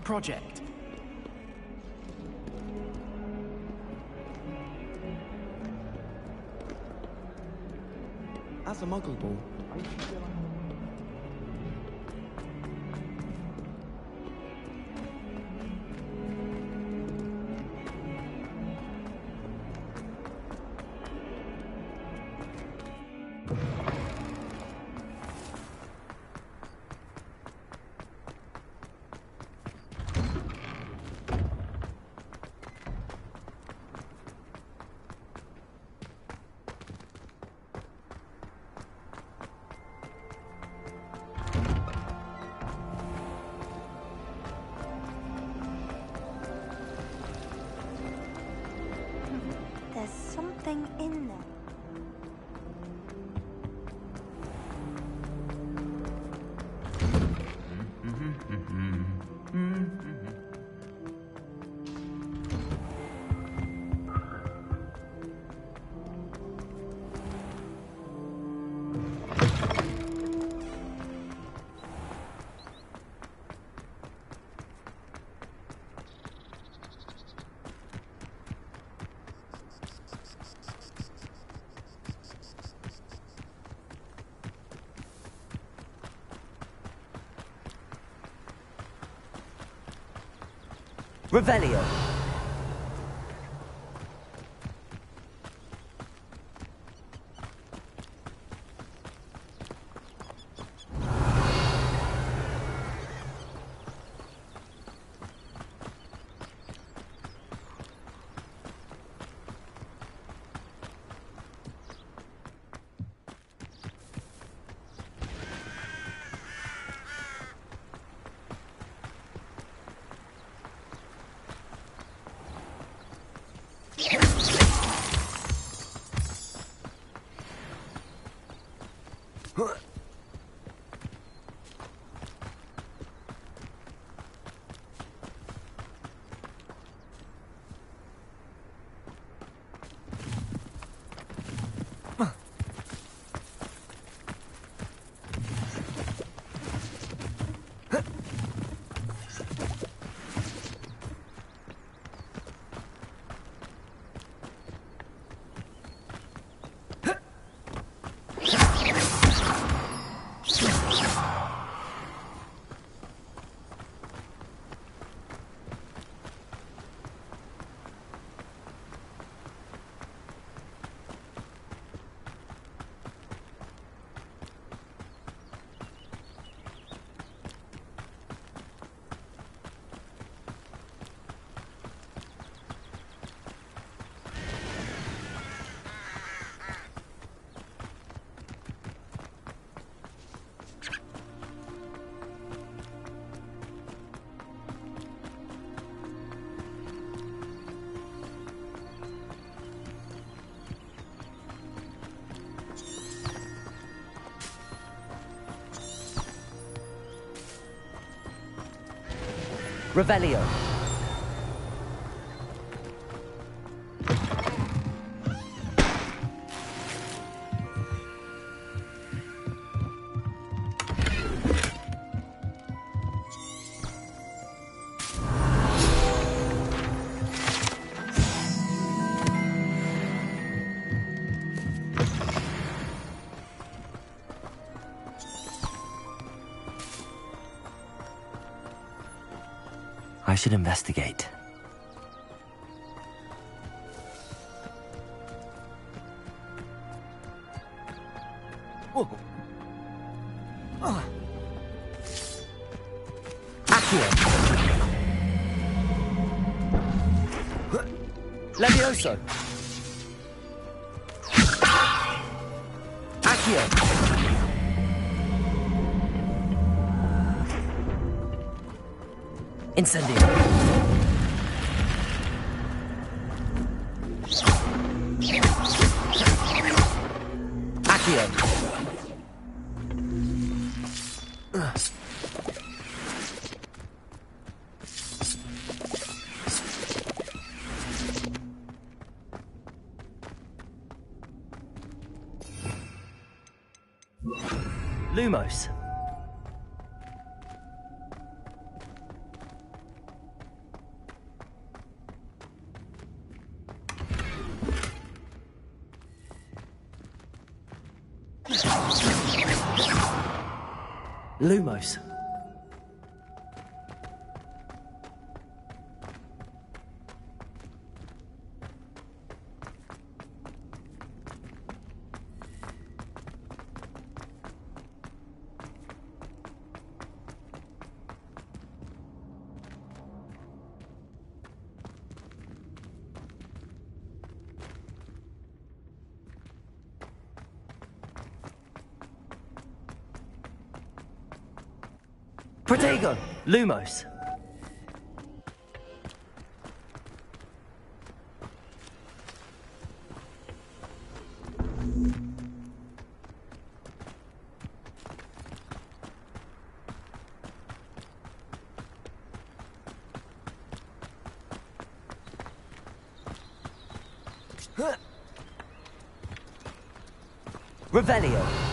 project. As a muggle ball, There's something in there. Revelio. Revelio. I should investigate. Whoa. Accio. Levioso. Accio. Incendio. Accio. Lumos. Lumos. Protego! Lumos! Revelio!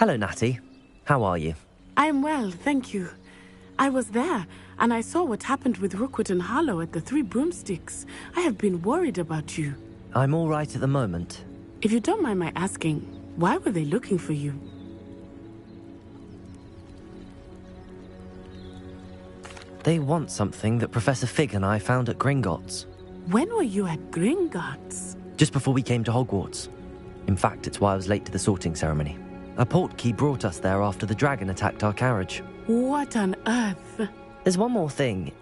Hello, Natty. How are you? I am well, thank you. I was there, and I saw what happened with Rookwood and Harlow at the Three Broomsticks. I have been worried about you. I'm all right at the moment. If you don't mind my asking, why were they looking for you? They want something that Professor Fig and I found at Gringotts. When were you at Gringotts? Just before we came to Hogwarts. In fact, it's why I was late to the sorting ceremony. A portkey brought us there after the dragon attacked our carriage. What on earth? There's one more thing.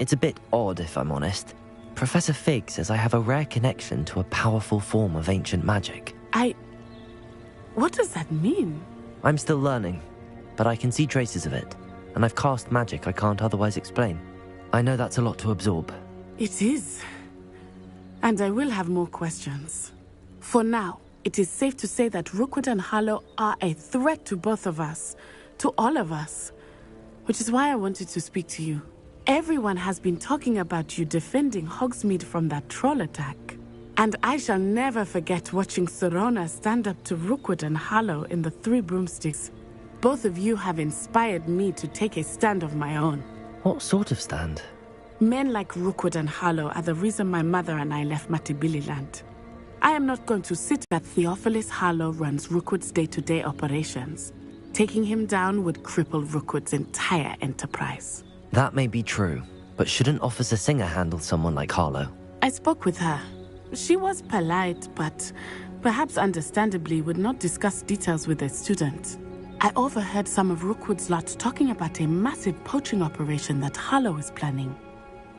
It's a bit odd, if I'm honest. Professor Fig says I have a rare connection to a powerful form of ancient magic. What does that mean? I'm still learning, but I can see traces of it, and I've cast magic I can't otherwise explain. I know that's a lot to absorb. It is. And I will have more questions. For now, it is safe to say that Rookwood and Harlow are a threat to both of us, to all of us, which is why I wanted to speak to you. Everyone has been talking about you defending Hogsmeade from that troll attack. And I shall never forget watching Sorona stand up to Rookwood and Harlow in the Three Broomsticks. Both of you have inspired me to take a stand of my own. What sort of stand? Men like Rookwood and Harlow are the reason my mother and I left Matibililand. I am not going to sit that Theophilus Harlow runs Rookwood's day-to-day operations. Taking him down would cripple Rookwood's entire enterprise. That may be true, but shouldn't Officer Singer handle someone like Harlow? I spoke with her. She was polite, but perhaps understandably would not discuss details with a student. I overheard some of Rookwood's lot talking about a massive poaching operation that Harlow is planning.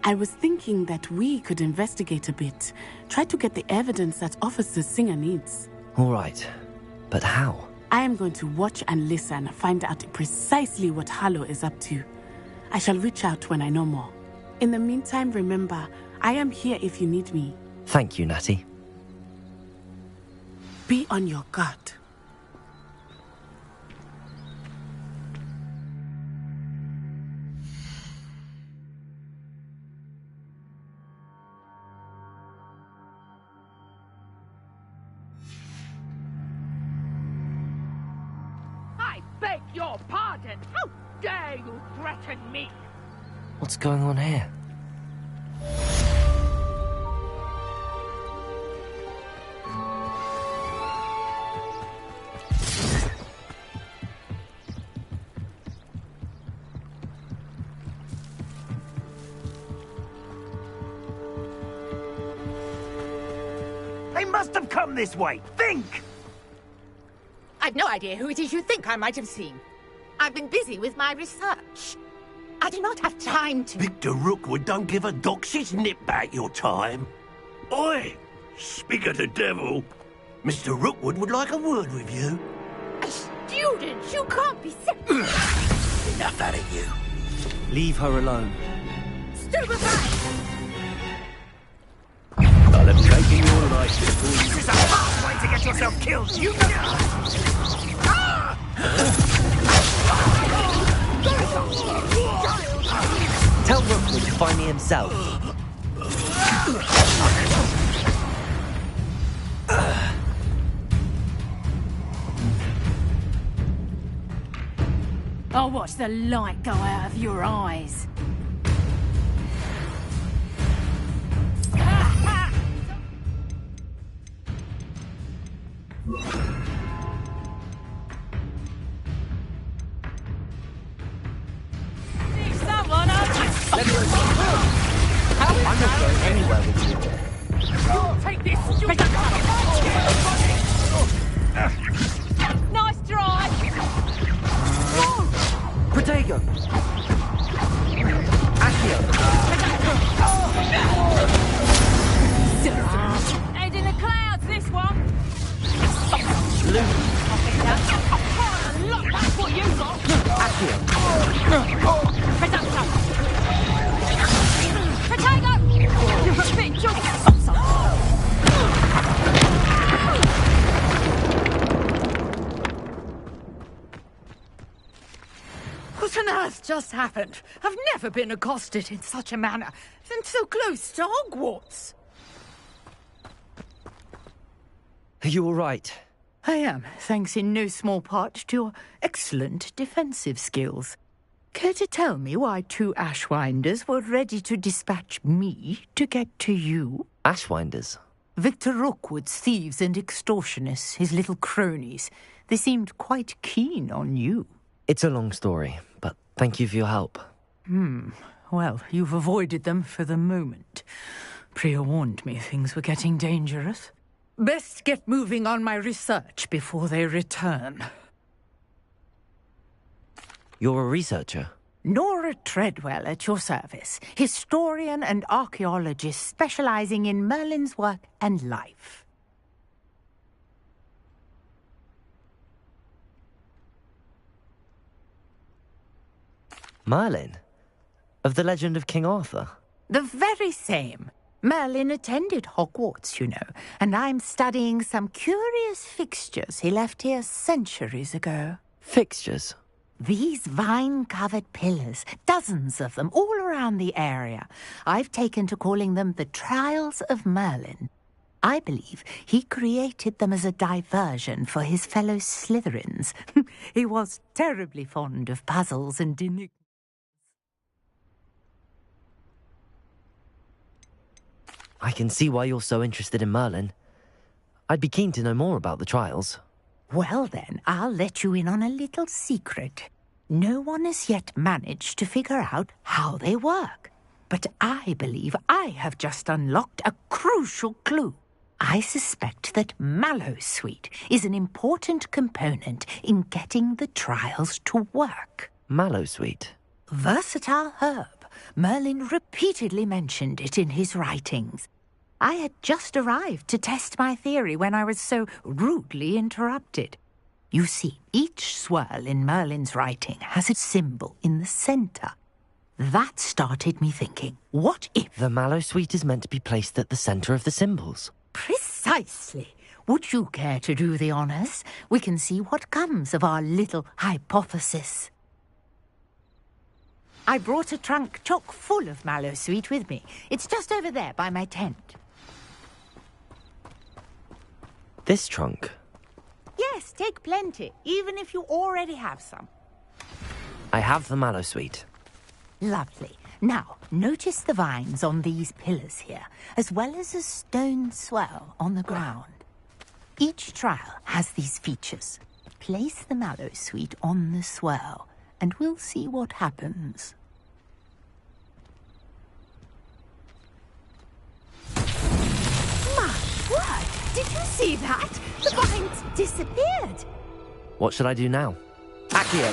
I was thinking that we could investigate a bit, try to get the evidence that Officer Singer needs. All right, but how? I am going to watch and listen, find out precisely what Harlow is up to. I shall reach out when I know more. In the meantime, remember, I am here if you need me. Thank you, Natty. Be on your guard. I beg your pardon. How dare you threaten me? What's going on here? They must have come this way. Think! I've no idea who it is you think I might have seen. I've been busy with my research. I do not have time to... Victor Rookwood don't give a doxy's nip back your time. Oi! Speak of the devil. Mr. Rookwood would like a word with you. A student? You can't be serious. Enough out of you. Leave her alone. Stupefy! I'll have taken your life before you... This is a fast way to get yourself killed, you know! Tell Rookwood to find me himself. I'll watch the light go out of your eyes. Someone else. I'm not going anywhere with you. You'll take this. Nice try. Protego! Accio! Head in the clouds, this one. Luke! Look, that's what you got. Accio! Protego! You're a bit jumpy. What on earth just happened? I've never been accosted in such a manner, and so close to Hogwarts. Are you all right? I am, thanks in no small part to your excellent defensive skills. Care to tell me why 2 Ashwinders were ready to dispatch me to get to you? Ashwinders? Victor Rookwood's thieves and extortionists, his little cronies. They seemed quite keen on you. It's a long story, but thank you for your help. Well, you've avoided them for the moment. Priya warned me things were getting dangerous. Best get moving on my research before they return. You're a researcher? Nora Treadwell at your service, historian and archaeologist specializing in Merlin's work and life. Merlin? Of the legend of King Arthur? The very same. Merlin attended Hogwarts, you know, and I'm studying some curious fixtures he left here centuries ago. Fixtures? These vine-covered pillars, dozens of them, all around the area. I've taken to calling them the Trials of Merlin. I believe he created them as a diversion for his fellow Slytherins. He was terribly fond of puzzles and enigmas. I can see why you're so interested in Merlin. I'd be keen to know more about the trials. Well then, I'll let you in on a little secret. No one has yet managed to figure out how they work. But I believe I have just unlocked a crucial clue. I suspect that Mallowsweet is an important component in getting the trials to work. Mallowsweet? Versatile herb. Merlin repeatedly mentioned it in his writings. I had just arrived to test my theory when I was so rudely interrupted. You see, each swirl in Merlin's writing has a symbol in the centre. That started me thinking, what if... The Mallowsweet is meant to be placed at the centre of the symbols. Precisely. Would you care to do the honours? We can see what comes of our little hypothesis. I brought a trunk chock full of Mallowsweet with me. It's just over there by my tent. This trunk? Yes, take plenty, even if you already have some. I have the Mallowsweet. Lovely. Now, notice the vines on these pillars here, as well as a stone swell on the ground. Each trial has these features. Place the Mallowsweet on the swell, and we'll see what happens. My word! Did you see that? The vines disappeared! What should I do now? Accio!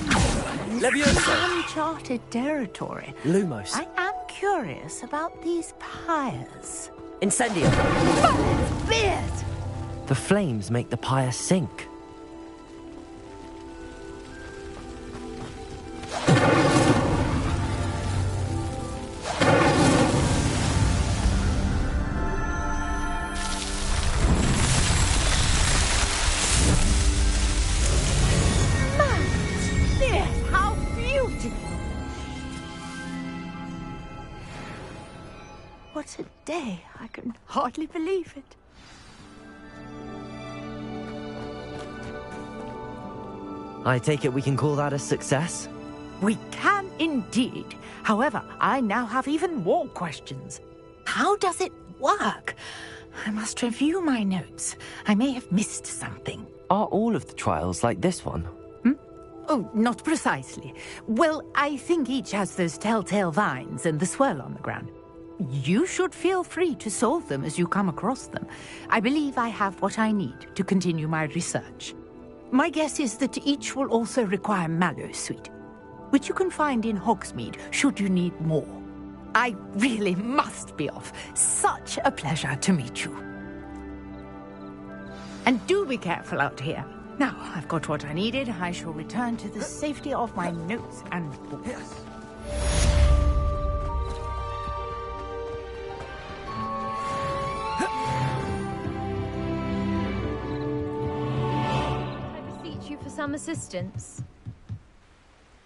Leviosa! Uncharted territory. Lumos. I am curious about these pyres. Incendio! Merlin's beard! The flames make the pyre sink. What a day. I can hardly believe it. I take it we can call that a success? We can indeed. However, I now have even more questions. How does it work? I must review my notes. I may have missed something. Are all of the trials like this one? Oh, not precisely. Well, I think each has those telltale vines and the swirl on the ground. You should feel free to solve them as you come across them. I believe I have what I need to continue my research. My guess is that each will also require Mallowsweet, which you can find in Hogsmeade should you need more. I really must be off. Such a pleasure to meet you. And do be careful out here. Now, I've got what I needed. I shall return to the safety of my notes and books. For some assistance.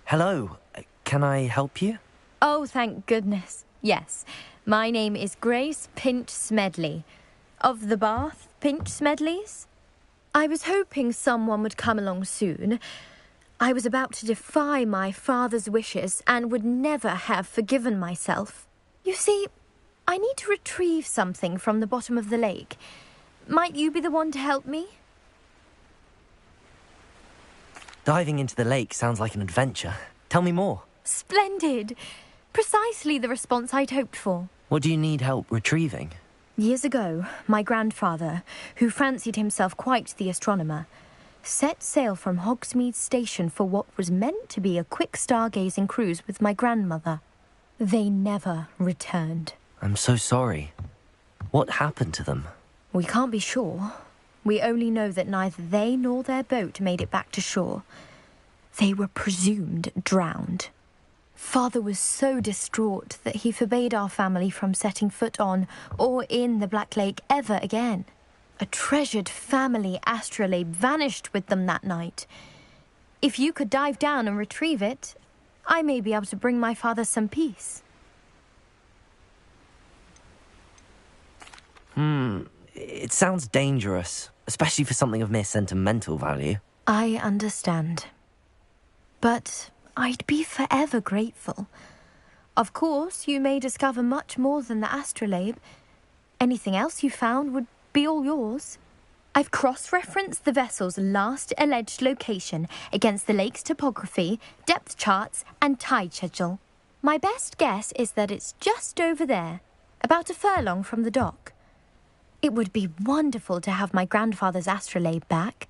Hello. Can I help you? Oh, thank goodness. Yes. My name is Grace Pinch Smedley. Of the Bath Pinch Smedleys. I was hoping someone would come along soon. I was about to defy my father's wishes and would never have forgiven myself. You see, I need to retrieve something from the bottom of the lake. Might you be the one to help me? Diving into the lake sounds like an adventure. Tell me more. Splendid! Precisely the response I'd hoped for. What do you need help retrieving? Years ago, my grandfather, who fancied himself quite the astronomer, set sail from Hogsmeade Station for what was meant to be a quick stargazing cruise with my grandmother. They never returned. I'm so sorry. What happened to them? We can't be sure. We only know that neither they nor their boat made it back to shore. They were presumed drowned. Father was so distraught that he forbade our family from setting foot on or in the Black Lake ever again. A treasured family astrolabe vanished with them that night. If you could dive down and retrieve it, I may be able to bring my father some peace. It sounds dangerous, especially for something of mere sentimental value. I understand. But I'd be forever grateful. Of course, you may discover much more than the astrolabe. Anything else you found would be all yours. I've cross-referenced the vessel's last alleged location against the lake's topography, depth charts, and tide schedule. My best guess is that it's just over there, about a furlong from the dock. It would be wonderful to have my grandfather's astrolabe back.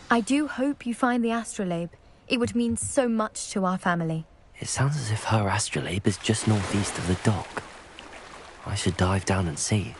I do hope you find the astrolabe. It would mean so much to our family. It sounds as if her astrolabe is just northeast of the dock. I should dive down and see.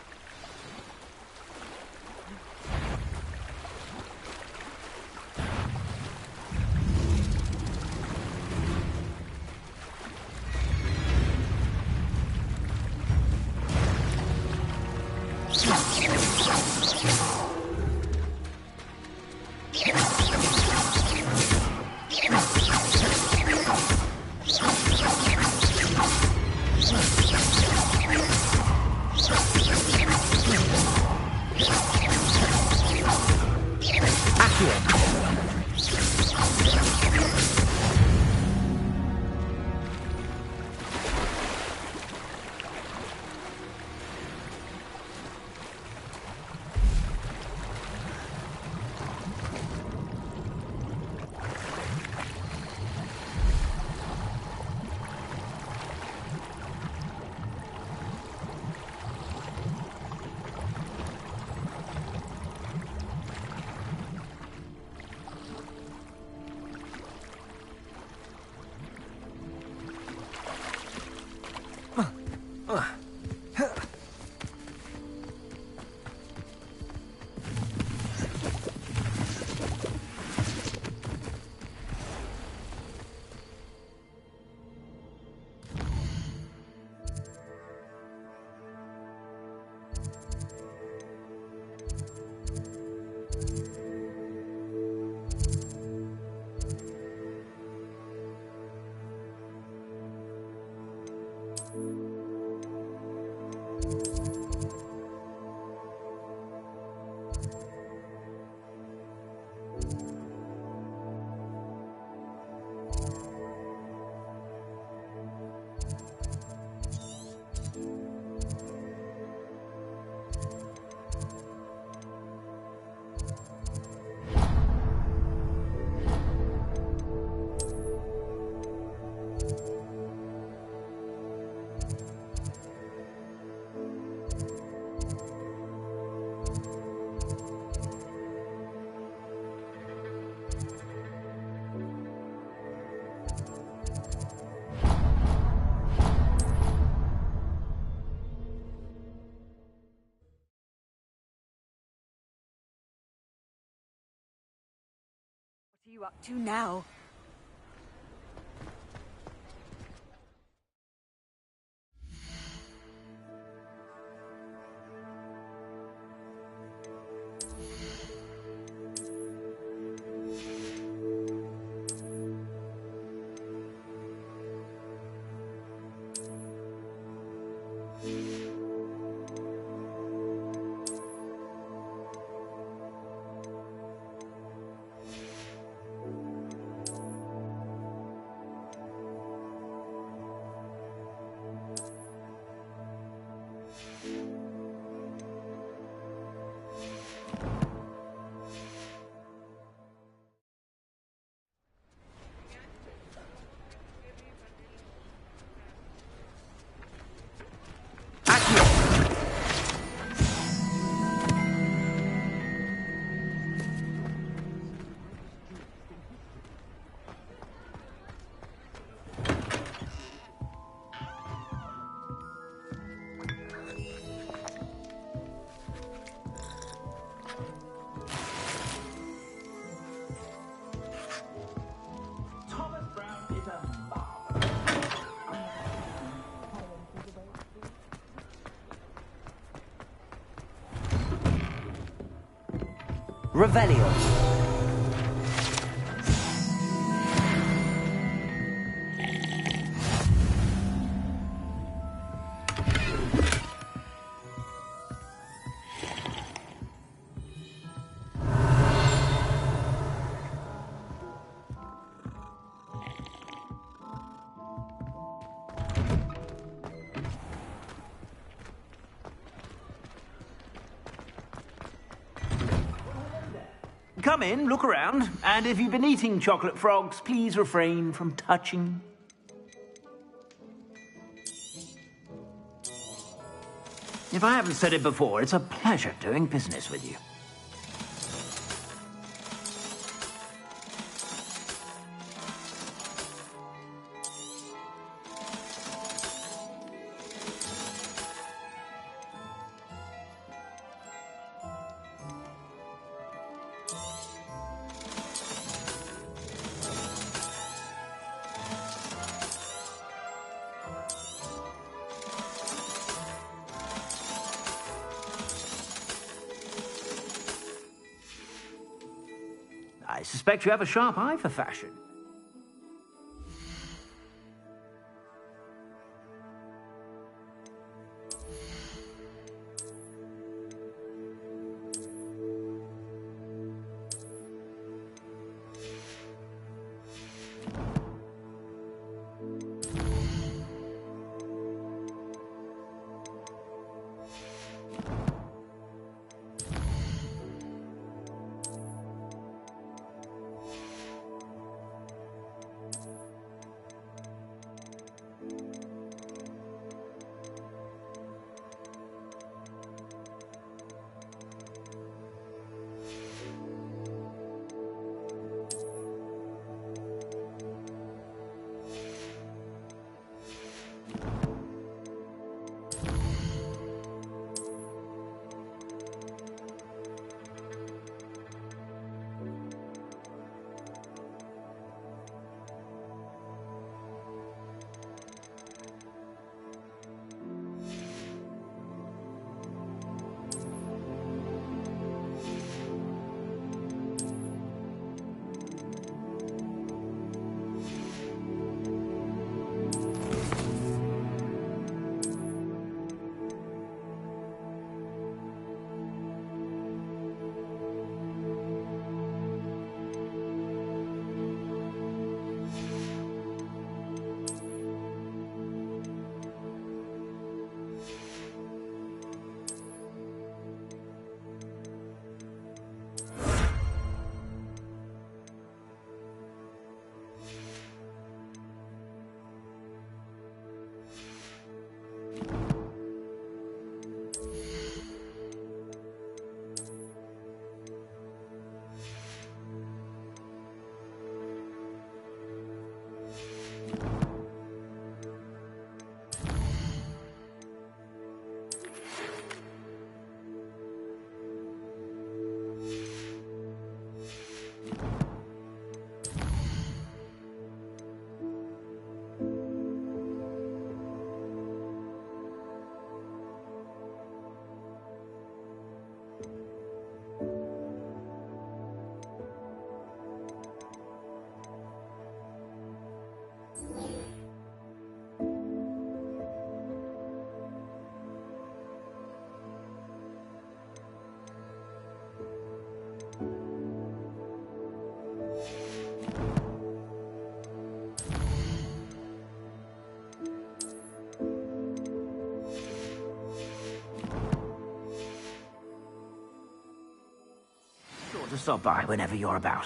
What are you up to now? Revelio. Come in, look around, and if you've been eating chocolate frogs, please refrain from touching. If I haven't said it before, it's a pleasure doing business with you. I suspect you have a sharp eye for fashion. Sure to stop by whenever you're about.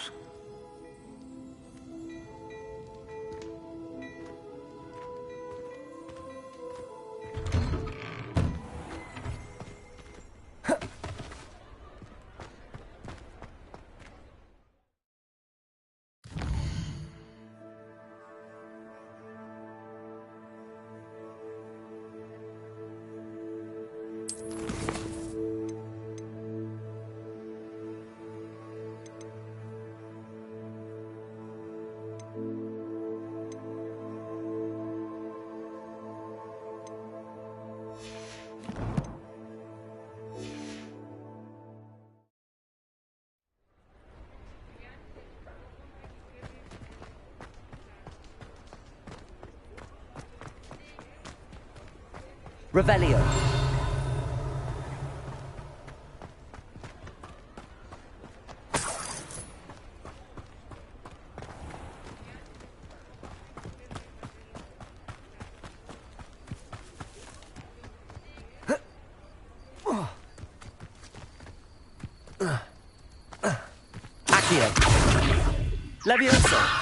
Revelio. Accio. Levioso.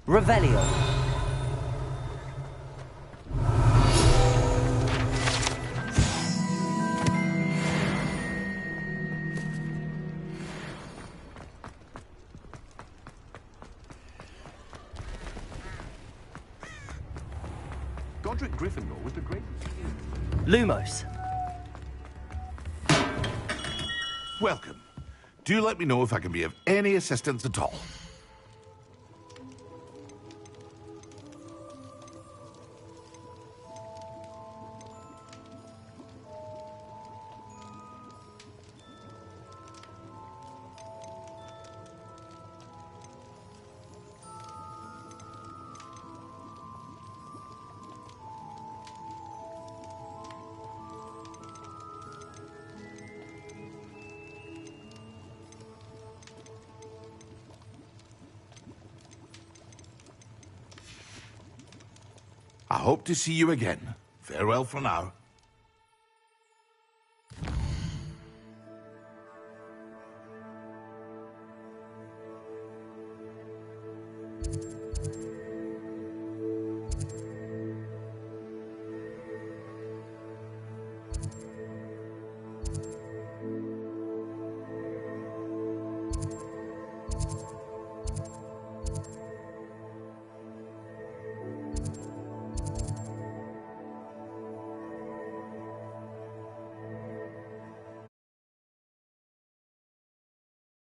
Revelio. Godric Gryffindor was the great... Lumos. Welcome. Do let me know if I can be of any assistance at all. I hope to see you again. Farewell for now.